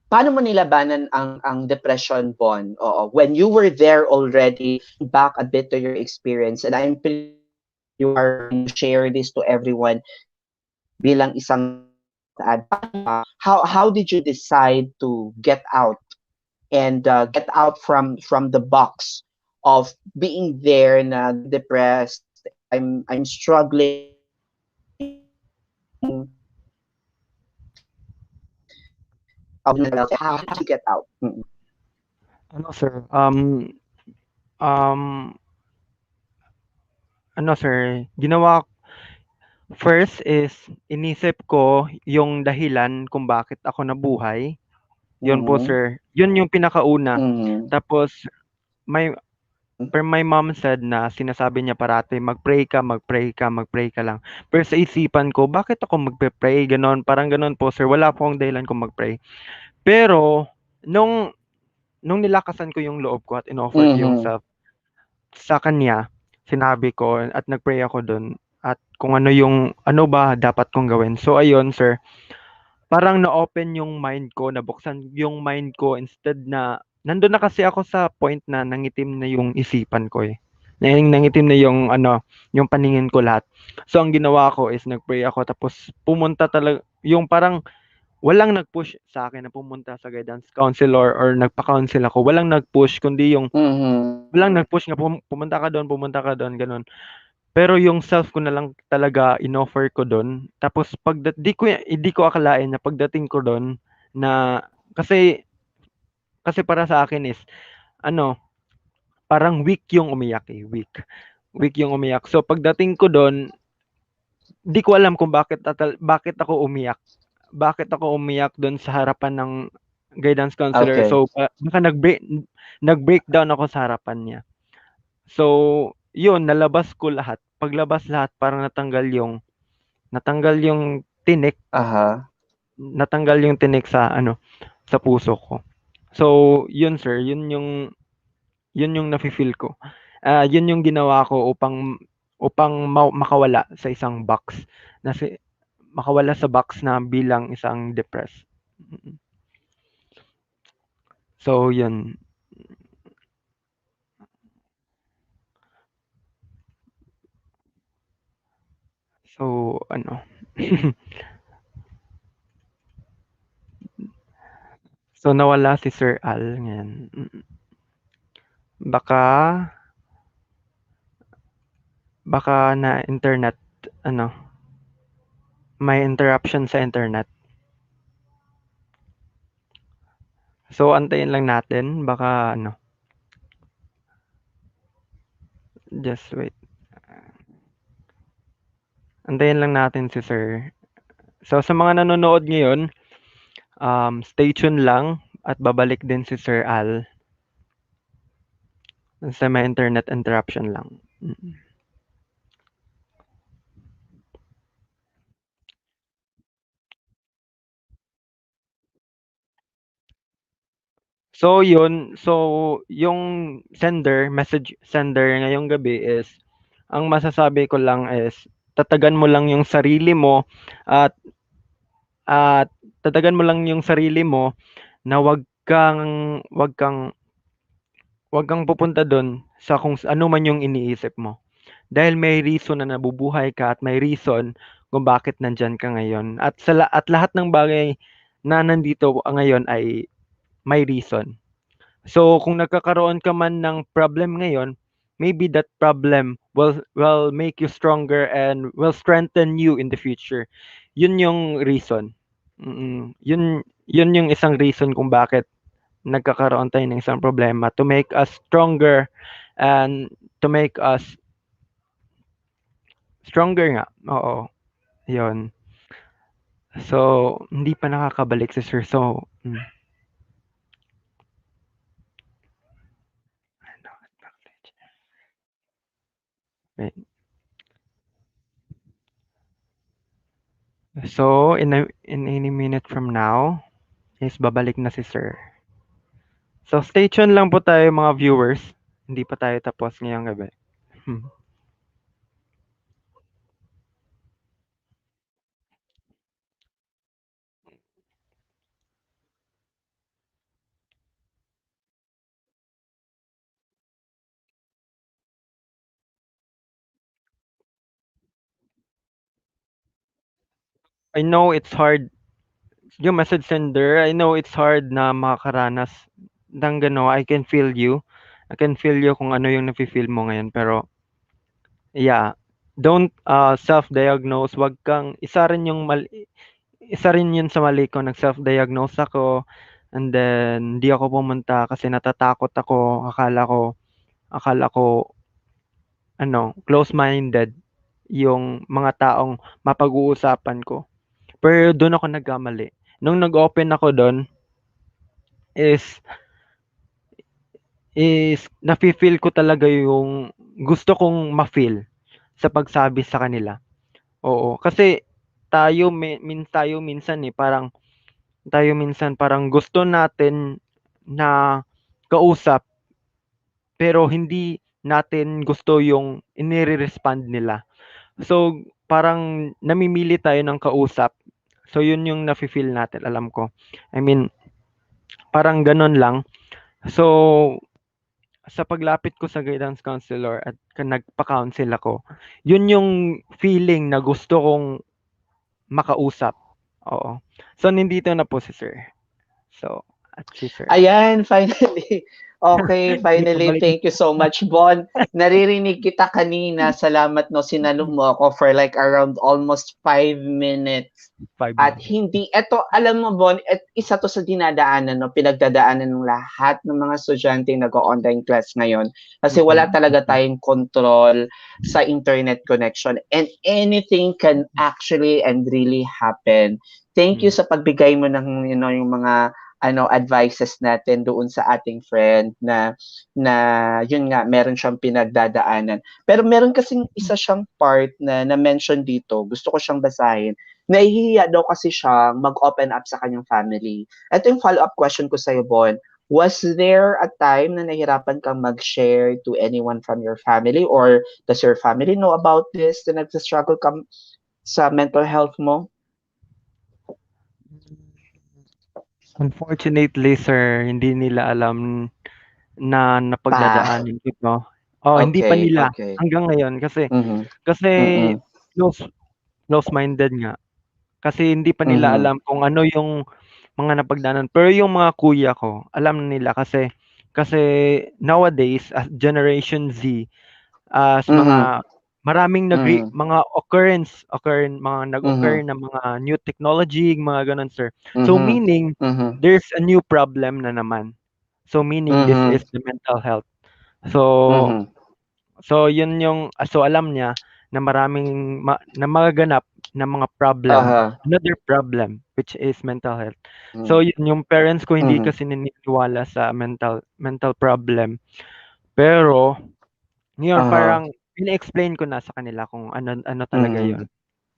B: paano mo nilabanan ang depression, Bon? Oo, when you were there already, back a bit to your experience, and I'm pretty you are share this to everyone bilang isang how did you decide to get out and get out from the box of being there na depressed, I'm struggling, how did you get out?
C: Ano sir, um, ano sir, first is inisip ko yung dahilan kung bakit ako nabuhay. Yun po
B: Mm-hmm.
C: sir, yun yung pinakauna.
B: Mm-hmm.
C: Tapos my my mom said na sinasabi niya parati, "Mag-pray ka, mag-pray ka, mag-pray ka lang." Pero sa isipan ko, bakit ako magpe-pray, gano'n, parang gano'n po sir, wala po akong dahilan kung mag-pray. Pero nung nilakasan ko yung loob ko at in-offer ko yung
B: Mm-hmm.
C: sa kanya, sinabi ko at nag-pray ako dun at kung ano ba dapat kong gawin. So ayun sir, parang na-open yung mind ko, nabuksan yung mind ko instead na nandun na kasi ako sa point na nangitim na yung isipan ko, eh. Nangitim na yung yung paningin ko lahat. So ang ginawa ko is nag-pray ako tapos pumunta talaga yung parang walang nag-push sa akin na pumunta sa guidance counselor or nagpa-counsel ako. Walang nag-push kundi yung
B: Mm-hmm.
C: walang nag-push nga pumunta ka doon, gano'n. Pero yung self ko na lang talaga in-offer ko dun. Tapos di ko akalain na pagdating ko dun na kasi kasi para sa akin is ano, parang weak yung umiyak, eh, weak. Weak yung umiyak. So pagdating ko dun, di ko alam kung bakit ako umiyak. Bakit ako umiyak dun sa harapan ng guidance counselor.
B: Okay.
C: So baka nag-breakdown ako sa harapan niya. So yun, nalabas ko lahat. Paglabas lahat parang natanggal yung tinik,
B: Uh-huh.
C: natanggal yung tinik sa sa puso ko. So, yun sir, yun yung nafi-feel ko. Yun yung ginawa ko upang makawala sa isang box na makawala sa box na bilang isang depressed. So, yun. So, so nawala si Sir Al ngayon. Baka na internet may interruption sa internet. So antayin lang natin baka just wait. Antayin lang natin si Sir. So sa mga nanonood ngayon, stay tuned lang at babalik din si Sir Al. Sa may internet interruption lang. So yun, yung message sender ngayong gabi is, ang masasabi ko lang is, tatagan mo lang yung sarili mo at tatagan mo lang yung sarili mo na wag kang pupunta dun sa kung ano man yung iniisip mo. Dahil may reason na nabubuhay ka at may reason kung bakit nandiyan ka ngayon. At lahat ng bagay na nandito ngayon ay may reason. So kung nagkakaroon ka man ng problem ngayon, maybe that problem will make you stronger and will strengthen you in the future. Yun yung reason. Yun yung isang reason kung bakit nagkakaroon tayo ng isang problema, to make us stronger and to make us stronger nga. Oo. Yun. So, hindi pa nakakabalik si Sir. So, wait. So, in any minute from now, is babalik na si Sir. So, stay tuned lang po tayo mga viewers. Hindi pa tayo tapos ngayong gabi. I know it's hard. Yung message sender, I know it's hard na makakaranas ng I can feel you. I can feel you kung ano yung nafe-feel mo ngayon. Pero, yeah, don't self-diagnose. Wag kang, isa rin yung isa rin yun sa mali ko, nag-self-diagnose ako, and then hindi ako pumunta kasi natatakot ako, akala ko close-minded yung mga taong mapag-uusapan ko. Pero doon ako nagkamali. Nung nag-open ako doon is nafi-feel ko talaga yung gusto kong ma-feel sa pagsabi sa kanila. Oo, kasi tayo minsan parang gusto natin na kausap pero hindi natin gusto yung inire-respond nila. So, parang namimili tayo ng kausap. So, yun yung nafi-feel natin, alam ko. I mean, parang ganun lang. So, sa paglapit ko sa guidance counselor at nagpa-counsel ako, yun yung feeling na gusto kong makausap. Oo. So, nandito na po si sir. So, at si sir.
B: Ayan, finally. Okay, finally. Thank you so much, Bon. Naririnig kita kanina. Salamat, no. Sinalo mo ako for like around almost 5 minutes.
C: 5
B: At
C: minutes.
B: hindi, eto, alam mo, Bon, isa to sa dinadaanan, no, pinagdadaanan ng lahat ng mga estudyante nag-online class ngayon. Kasi wala talaga tayong control sa internet connection. And anything can actually and really happen. Thank you sa pagbigay mo ng, yung mga advices natin doon sa ating friend na yun nga meron siyang pinagdadaanan. Pero meron kasing isa siyang part na na-mention dito, gusto ko siyang basahin. Nahihiya daw kasi siya mag-open up sa kanyang family. Ito yung follow-up question ko sa'yo, Bon. Was there a time na nahirapan kang mag-share to anyone from your family, or does your family know about this, na nag-struggle ka sa mental health mo?
C: Unfortunately, sir, hindi nila alam na napagdadaanan ko 'to. Hindi pa nila hanggang ngayon kasi close-minded nga. Kasi hindi pa nila alam kung ano yung mga napagdaanan. Pero yung mga kuya ko, alam na nila kasi nowadays as Generation Z, as mga maraming mga nag-occur na mga new technology, mga gano'n, sir. So meaning there's a new problem na naman. So meaning this is the mental health. So yun yung so alam niya na maraming na magaganap na mga problem, another problem which is mental health. So yun yung parents ko hindi kasi naniniwala sa mental problem. Pero ngayon parang ina-explain ko na sa kanila kung ano talaga yun.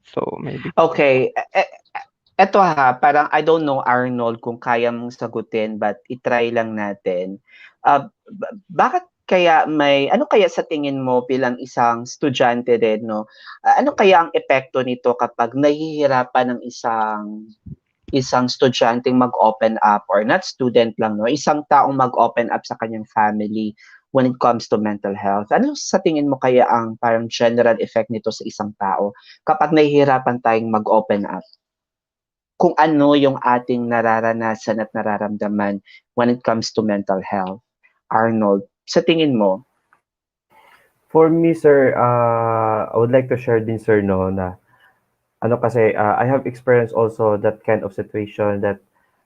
C: So maybe.
B: Okay. Eto parang I don't know, Arnold, kung kaya mong sagutin, but itry lang natin. Bakit kaya ano kaya sa tingin mo bilang isang estudyante din, no? Ano kaya ang epekto nito kapag nahihirapan ng isang estudyanteng mag-open up, or not student lang, no? Isang taong mag-open up sa kanyang family when it comes to mental health? Ano sa tingin mo kaya ang parang general effect nito sa isang tao kapag nahihirapan tayong mag-open up? Kung ano yung ating nararanasan at nararamdaman when it comes to mental health. Arnold, sa tingin mo?
D: For me, sir, I would like to share din, sir, no, na kasi I have experienced also that kind of situation that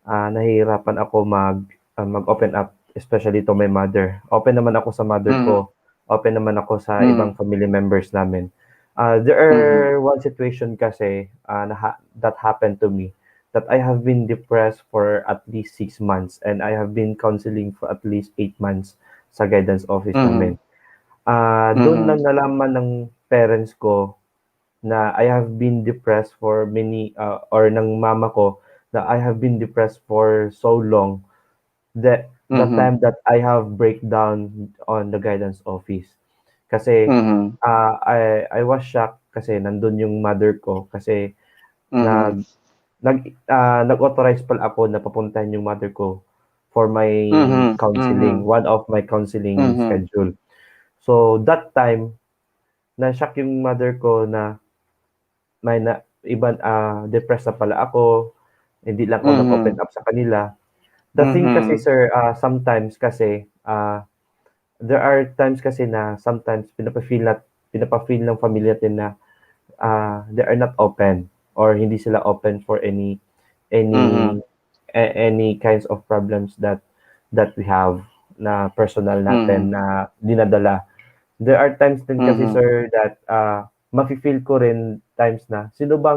D: nahihirapan ako mag-open up, especially to my mother. Open naman ako sa mother ko. Open naman ako sa ibang family members namin. There are one situation kasi that happened to me, that I have been depressed for at least 6 months, and I have been counseling for at least 8 months sa guidance office namin. Doon na nalaman ng parents ko na I have been depressed for many, or ng mama ko, na I have been depressed for so long that the time that I have breakdown on the guidance office. Kasi I was shocked kasi nandun yung mother ko kasi nag-authorize pala ako na papuntahin yung mother ko for my counseling, one of my counseling schedule. So that time, na-shock yung mother ko na depressed na pala ako, hindi lang ako nag-open up sa kanila. The thing kasi, sir, sometimes kasi, there are times kasi na sometimes pinapa-feel ng family natin na they are not open. or hindi sila open for any
B: Mhm.
D: any kinds of problems that we have na personal natin
B: Mhm.
D: na dinadala. There are times din kasi,
B: Mhm.
D: sir, that mafi-feel ko rin times na sino ba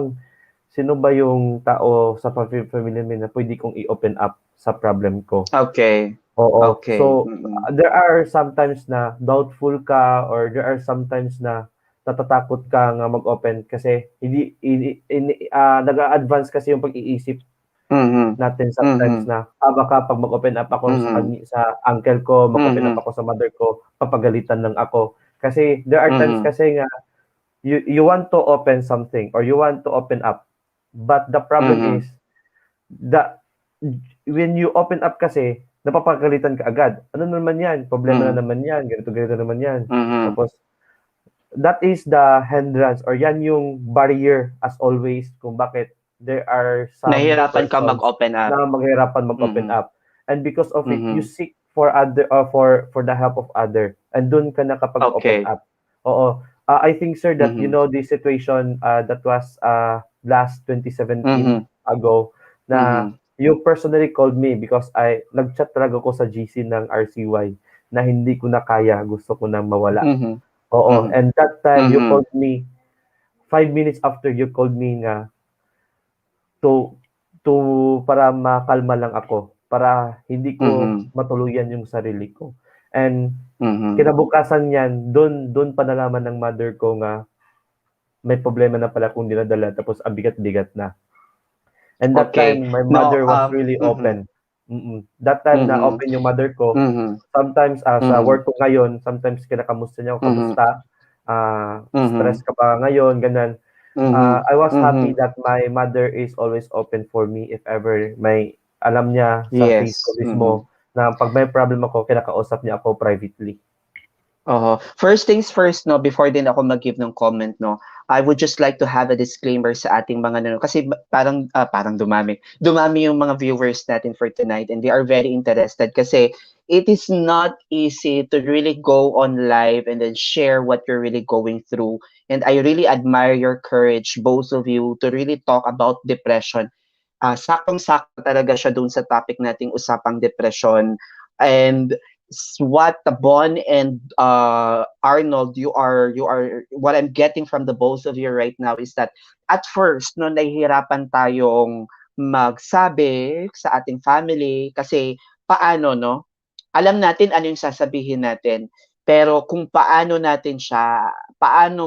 D: yung tao sa family mo na pwede kong i-open up sa problem ko.
B: Okay.
D: Oo.
B: Okay.
D: So, there are sometimes na doubtful ka or there are sometimes na natatakot ka nga mag-open kasi nag-a-advance kasi yung pag-iisip
B: Mhm.
D: natin sometimes
B: Mhm.
D: na, baka 'pag mag-open up ako
B: Mhm.
D: sa uncle ko, mag-open up
B: Mhm.
D: ako sa mother ko, papagalitan lang ako. Kasi there are times
B: Mhm.
D: kasi nga you want to open something or you want to open up, but the problem is
B: Mhm.
D: that when you open up kasi, napapagalitan ka agad. Ano naman 'yan, problema na
B: Mhm.
D: naman 'yan, ganito naman 'yan.
B: Mhm.
D: Tapos that is the hindrance or 'yan yung barrier as always kung bakit there are some
B: Nahihirapan ka
D: persons
B: mag-open up.
D: na maghihirapan mag-open
B: Mhm.
D: up. And because of it, you
B: Mhm.
D: seek for other for the help of other. And dun ka nakapag-open
B: Okay.
D: up. Oo. I think, sir, that you
B: Mhm.
D: know the situation that was last 2017
B: Mhm.
D: ago na
B: Mhm.
D: you personally called me because nag-chat talaga ako sa GC ng RCY na hindi ko na kaya, gusto ko nang mawala.
B: Mhm.
D: Oo,
B: Mhm.
D: and that time you
B: Mhm.
D: called me 5 minutes after you called me nga to to para makalma lang ako, para hindi ko
B: Mhm.
D: matuluyan yung sarili ko. And
B: Mhm.
D: kinabukasan niyan, dun pa nalaman ng mother ko nga may problema na pala akong dinadala tapos ang bigat-bigat na. And that
B: Okay.
D: time my
B: No,
D: mother was really
B: mhm.
D: open. That time na
B: Mhm.
D: open yung mother ko.
B: Mhm.
D: Sometimes sa
B: Mhm.
D: work ko ngayon, sometimes kinakamusta niya ako,
B: Mhm.
D: kamusta? Stress
B: Mhm.
D: ka ba ngayon, ganun.
B: Mhm.
D: I was happy
B: Mhm.
D: that my mother is always open for me if ever may alam niya sa face ko
B: Yes. Mhm.
D: mismo na 'pag may problem ako, kinakausap niya ako privately.
B: Oo. First things first 'no, before din ako mag-give ng comment 'no, I would just like to have a disclaimer sa ating mga kasi parang dumami yung mga viewers natin for tonight and they are very interested kasi it is not easy to really go on live and then share what you're really going through. And I really admire your courage, both of you, to really talk about depression. Saktong-sakto talaga siya dun sa topic nating usapang depression. And what the Bon and Arnold, you are what I'm getting from the both of you right now is that at first no nahihirapan tayong magsabi sa ating family kasi paano no, alam natin ano yung sasabihin natin, pero kung paano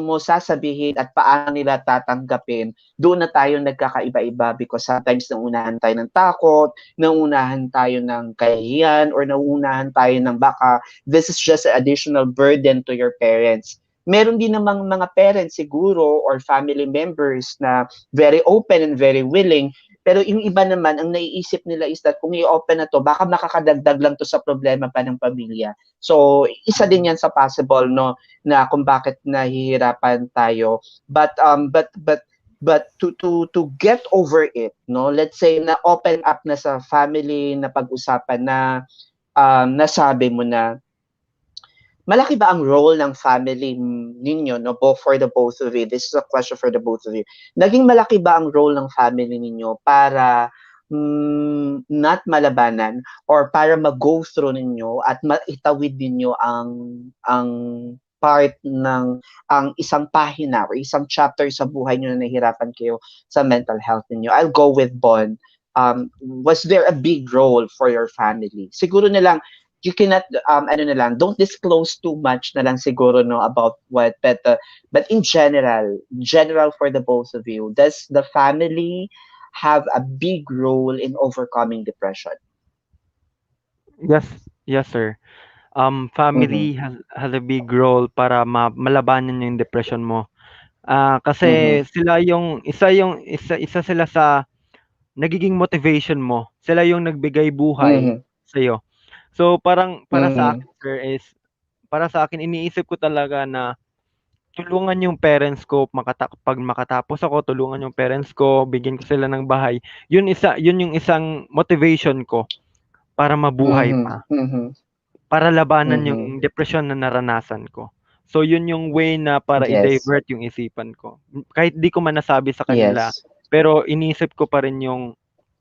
B: mo sasabihin at paano nila tatanggapin, doon na tayo nagkakaiba-iba because sometimes nauunahan tayo ng takot, nauunahan tayo ng kahihiyan, or nauunahan tayo ng baka this is just an additional burden to your parents. Meron din namang mga parents siguro or family members na very open and very willing, pero yung iba naman, ang naiisip nila is that kung i-open na 'to, baka makakadagdag lang 'to sa problema pa ng pamilya. So, isa din 'yan sa possible 'no, na kung bakit nahihirapan tayo. But to get over it 'no, let's say na open up na sa family, na pag-usapan na, nasabi mo na, malaki ba ang role ng family ninyo 'no, for the both of you? This is a question for the both of you. Naging malaki ba ang role ng family ninyo para, not malabanan or para mag-go through ninyo at maitawid ninyo ang part ng ang isang pahina or isang chapter sa buhay niyo na nahihirapan kayo sa mental health ninyo? I'll go with Bon. Was there a big role for your family? Siguro na lang you cannot ano na lang, don't disclose too much na lang siguro no about what, but in general for the both of you, does the family have a big role in overcoming depression?
C: Yes, yes, sir.
B: Mhm.
C: Family has a big role para malabanan yung depression mo. Kasi
B: Mhm.
C: sila isa sila sa nagiging motivation mo. Sila yung nagbigay buhay
B: Mhm.
C: sa'yo. So, parang
B: Mhm.
C: para sa akin iniisip ko talaga na tulungan yung parents ko 'pag makatapos ako, tulungan yung parents ko, bigyan ko sila ng bahay. Yun yung isang motivation ko para mabuhay
B: Mhm.
C: pa,
B: Mhm.
C: para labanan yung
B: Mhm.
C: depresyon na naranasan ko. So, yun yung way na para
B: Yes.
C: i-divert yung isipan ko. Kahit di ko man nasabi sa kanila,
B: Yes.
C: Pero iniisip ko pa rin yung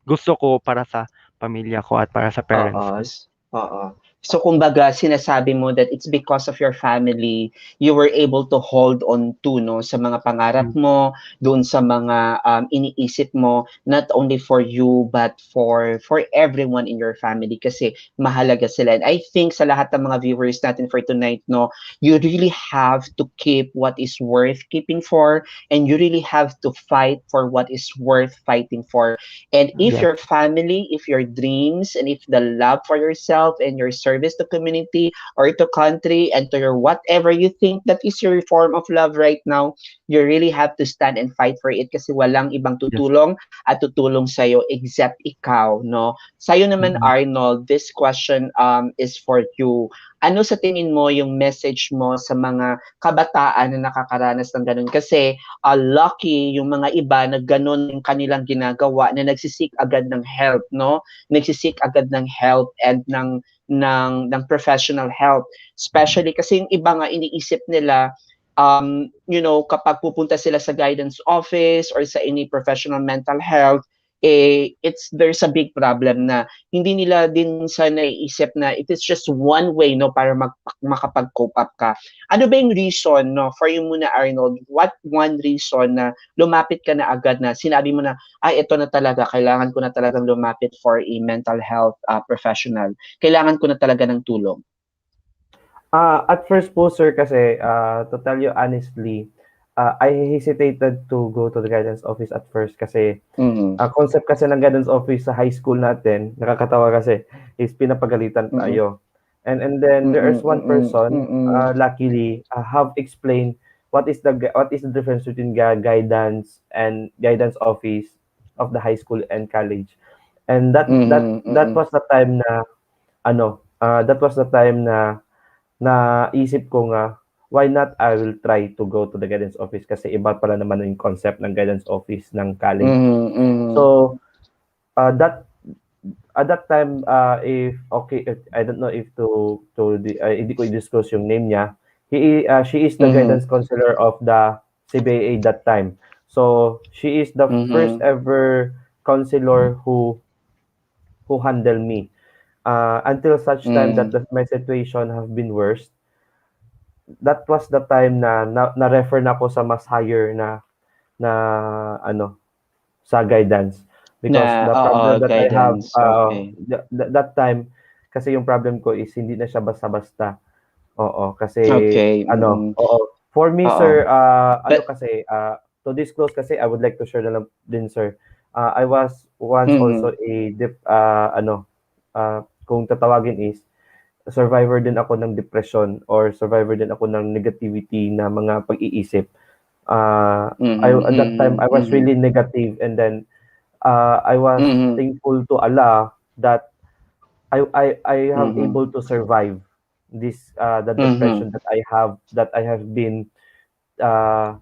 C: gusto ko para sa pamilya ko at para sa parents
B: Oo,
C: ko.
B: oo. So kumbaga sinasabi mo that it's because of your family, you were able to hold on to 'no, sa mga pangarap
C: Hmm,
B: mo, doon sa mga, iniisip mo, not only for you but for everyone in your family kasi mahalaga sila. And I think sa lahat ng mga viewers natin for tonight 'no, you really have to keep what is worth keeping for, and you really have to fight for what is worth fighting for. And if
C: yes.
B: your family, if your dreams, and if the love for yourself and your service to community or to country and to your whatever you think that is your form of love right now, you really have to stand and fight for it kasi walang ibang
C: Yes.
B: tutulong at tutulong sa'yo except ikaw, no? Sa'yo naman,
C: Mm.
B: Arnold, this question is for you. Ano sa tingin mo yung message mo sa mga kabataan na nakakaranas ng ganun? Kasi lucky yung mga iba na gano'n yung kanilang ginagawa na nagsisik agad ng help, no? Nagsisik agad ng help and ng professional help. Especially kasi yung iba nga iniisip nila kapag pupunta sila sa guidance office or sa any professional mental health, there's a big problem na hindi nila din sa naiisip na it is just one way no para makapag-cope up ka. Ano ba yung reason no for you muna Arnold? What one reason na lumapit ka na agad na sinabi mo na ay ito na talaga kailangan ko na talagang lumapit for a mental health professional. Kailangan ko na talaga ng tulong.
D: At first po, sir, kasi to tell you honestly, I hesitated to go to the guidance office at first kasi concept kasi ng guidance office sa high school natin, nakakatawa kasi, is pinapagalitan tayo. And then there's one person, luckily, have explained what is the difference between guidance and guidance office of the high school and college. And that was the time na that was the time na naisip ko nga, why not I will try to go to the guidance office kasi iba pala naman yung concept ng guidance office ng college. So, at that time, if okay, I don't know if hindi ko i-disclose yung name niya. She is the guidance counselor of the CBA that time. So, she is the first ever counselor who handled me. Until such time that my situation have been worse, that was the time na refer na ako sa mas higher na sa guidance because the problem that
B: guidance,
D: I have
B: okay.
D: that time kasi yung problem ko is hindi na siya basta-basta. Oo, kasi
B: Okay.
D: for me sir,
B: But,
D: kasi to disclose kasi I would like to share na lang din sir. I was once also kung tatawagin is survivor din ako ng depression or survivor din ako ng negativity na mga pag-iisip. At that time I was really negative and then I was thankful to Allah that I have able to survive this the depression that I have been na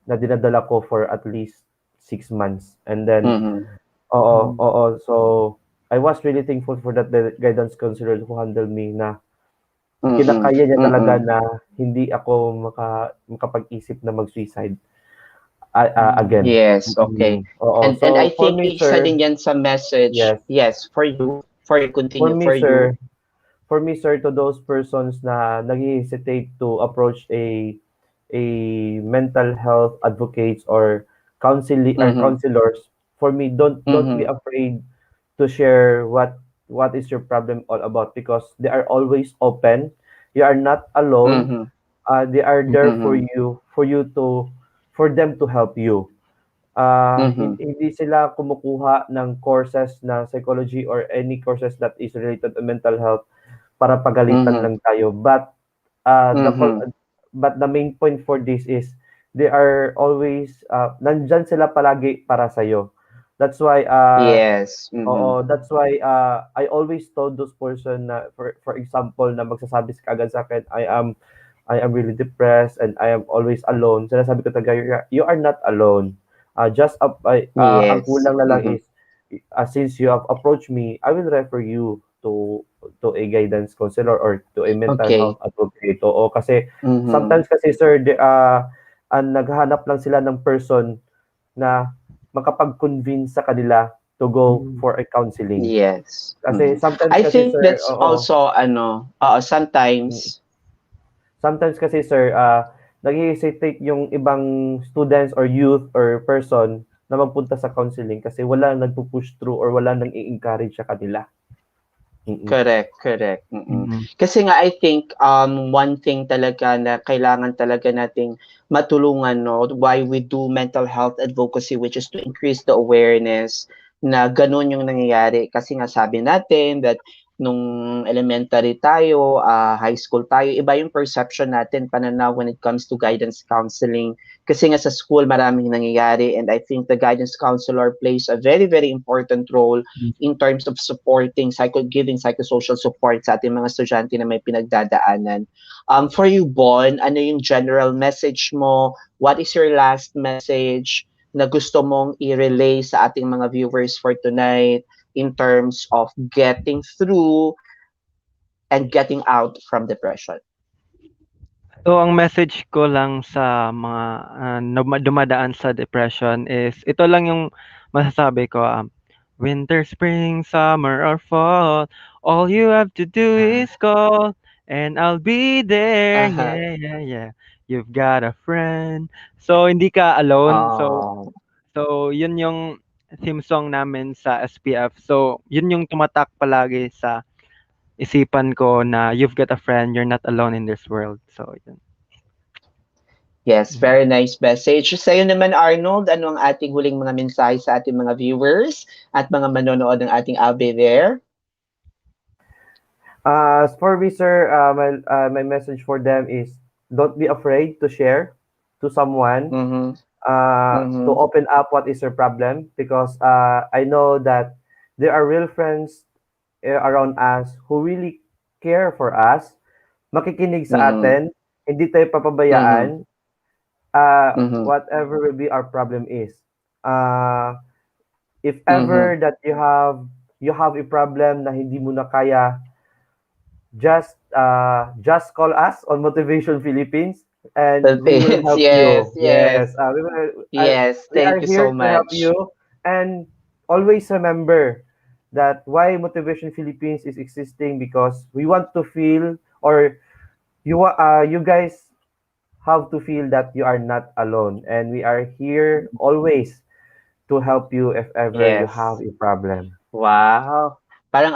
D: dinadala ko for at least 6 months. And then so I was really thankful for that the guidance counselor who handled me na kinakaya niya talaga na hindi ako makapag-isip na mag-suicide again.
B: Yes, okay.
D: Oo.
B: And I
D: for
B: think
D: me,
B: isa
D: sir,
B: din yan sa message. Yes, for you continue,
D: for me, sir, to those persons na nag-hesitate to approach a mental health advocates or counselors, for me, don't be afraid to share what is your problem all about because they are always open. You are not alone. They are there for them to help you. Hindi sila kumukuha ng courses na psychology or any courses that is related to mental health para pagalitan lang tayo. But the main point for this is they are always nandyan sila palagi para sa'yo. That's why
B: yes.
D: that's why I always told those person na for example na magsasabi agad sa akin I am really depressed and I am always alone. Sinasabi ko talaga you are not alone. Ang kulang na lang is since you have approached me, I will refer you to a guidance counselor or to a mental health advocate. Oo, kasi sometimes kasi sir, naghahanap lang sila ng person na makapag-convince sa kanila to go for a counseling.
B: Yes.
D: Kasi sometimes
B: I
D: kasi
B: think
D: sir,
B: that's also sometimes
D: sometimes kasi sir, nag-hesitate yung ibang students or youth or person na magpunta sa counseling kasi wala nagpo-push through or wala nang i-encourage sa kanila.
B: Correct. Kasi nga I think one thing talaga na kailangan talaga nating matulungan, no, why we do mental health advocacy, which is to increase the awareness na ganun yung nangyayari. Kasi nga sabi natin that nung elementary tayo, high school tayo, iba yung perception natin, pananaw when it comes to guidance counseling. Kasi nga sa school maraming nangyayari, and I think the guidance counselor plays a very, very important role in terms of supporting, giving psychosocial support sa ating mga estudyante na may pinagdadaanan. For you, Bon, ano yung general message mo? What is your last message na gusto mong i-relay sa ating mga viewers for tonight in terms of getting through and getting out from depression?
C: So, ang message ko lang sa mga dumadaan sa depression is, ito lang yung masasabi ko, winter, spring, summer, or fall, all you have to do is call, and I'll be there, yeah. You've got a friend. So, hindi ka alone. So, yun yung theme song namin sa SPF. So, yun yung tumatak palagi sa isipan ko na you've got a friend, you're not alone in this world. So, yun.
B: Yes, very nice message. Sa'yo naman, Arnold, ano ang ating huling mga mensahe sa ating mga viewers at mga manonood ng ating I'll Be There?
D: For me, sir, my message for them is don't be afraid to share to someone, to open up what is your problem, because I know that there are real friends around us who really care for us, makikinig sa atin, hindi tayo papabayaan, whatever will be our problem is. If ever that you have a problem na hindi mo na kaya, just call us on Motivation Philippines, and we will help you. Yes,
B: Thank you so much.
D: To help you, and always remember that why Motivation Philippines is existing, because we want to feel, or you guys have to feel that you are not alone, and we are here always to help you if ever you have a problem.
B: Wow. Parang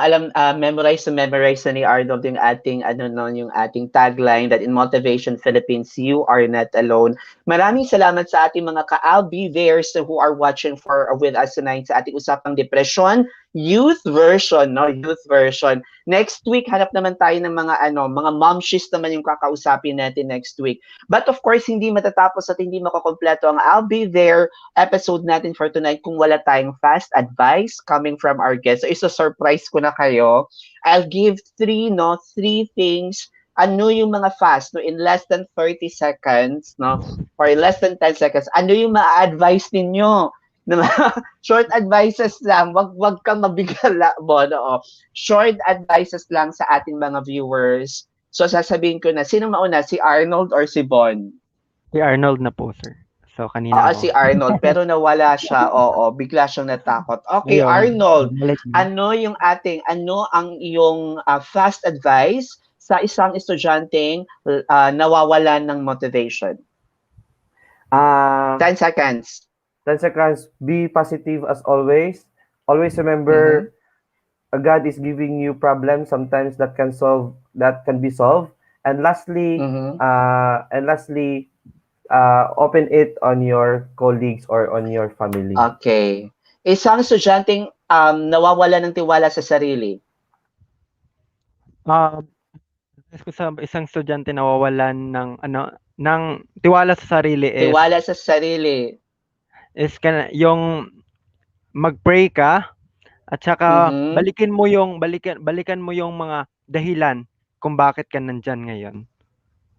B: memorize na ni Arnold yung ating yung ating tagline that in Motivation Philippines, you are not alone. Maraming salamat sa ating mga ka-I'll Be There's who are watching with us tonight sa ating usapang depression, youth version. Next week, hanap naman tayo ng mga momshies naman yung kakausapin natin next week. But of course, hindi matatapos at hindi makukompleto ang I'll Be There episode natin for tonight kung wala tayong fast advice coming from our guests. So, isa-surprise ko na kayo. I'll give three things. Ano yung mga fast, in less than 30 seconds, or less than 10 seconds, ano yung ma-advise ninyo? Short advices lang, wag kang mabigala, Bono. Short advices lang sa ating mga viewers. So, sasabihin ko na, sino mauna? Si Arnold or si Bon?
C: Si Arnold na po, sir. So, kanina ako.
B: Si Arnold, pero nawala siya. Bigla siyang natakot. Okay, Arnold, ano ang iyong fast advice sa isang estudyanteng nawawalan ng motivation? 10 seconds.
D: 10 seconds. Be positive as always. Always remember, God is giving you problems sometimes that can be solved. And lastly, open it on your colleagues or on your family.
B: Okay. Isang estudyanteng nawawala ng tiwala sa sarili.
C: Sa isang estudyante nawawalan ng tiwala sa sarili is yung mag-pray ka, at saka balikan mo yung mga dahilan kung bakit ka nandyan ngayon.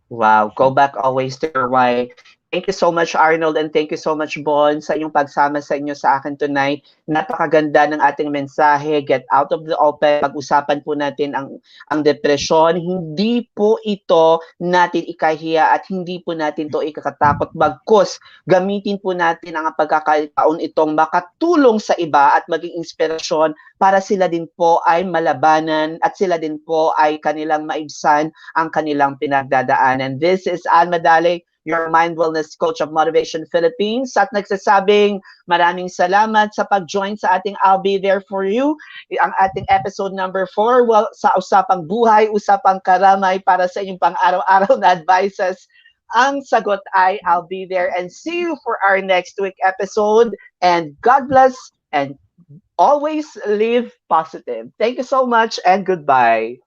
B: Wow, go back always to your why. Thank you so much, Arnold, and thank you so much, Bon, sa inyong pagsama sa inyo sa akin tonight. Napakaganda ng ating mensahe. Get out of the open. Pag-usapan po natin ang depresyon. Hindi po ito natin ikahiya at hindi po natin to ikakatakot. Bagkus, gamitin po natin ang pagkakataon itong makatulong sa iba at maging inspirasyon para sila din po ay malabanan at sila din po ay kanilang maibsan ang kanilang pinagdadaanan. This is Ann Madale, your Mind Wellness Coach of Motivation Philippines, at nagsasabing maraming salamat sa pag-join sa ating I'll Be There For You, ang ating episode number 4, well, sa Usapang Buhay, Usapang Karamay, para sa inyong pang-araw-araw na advices. Ang sagot ay I'll be there, and see you for our next week episode, and God bless and always live positive. Thank you so much and goodbye.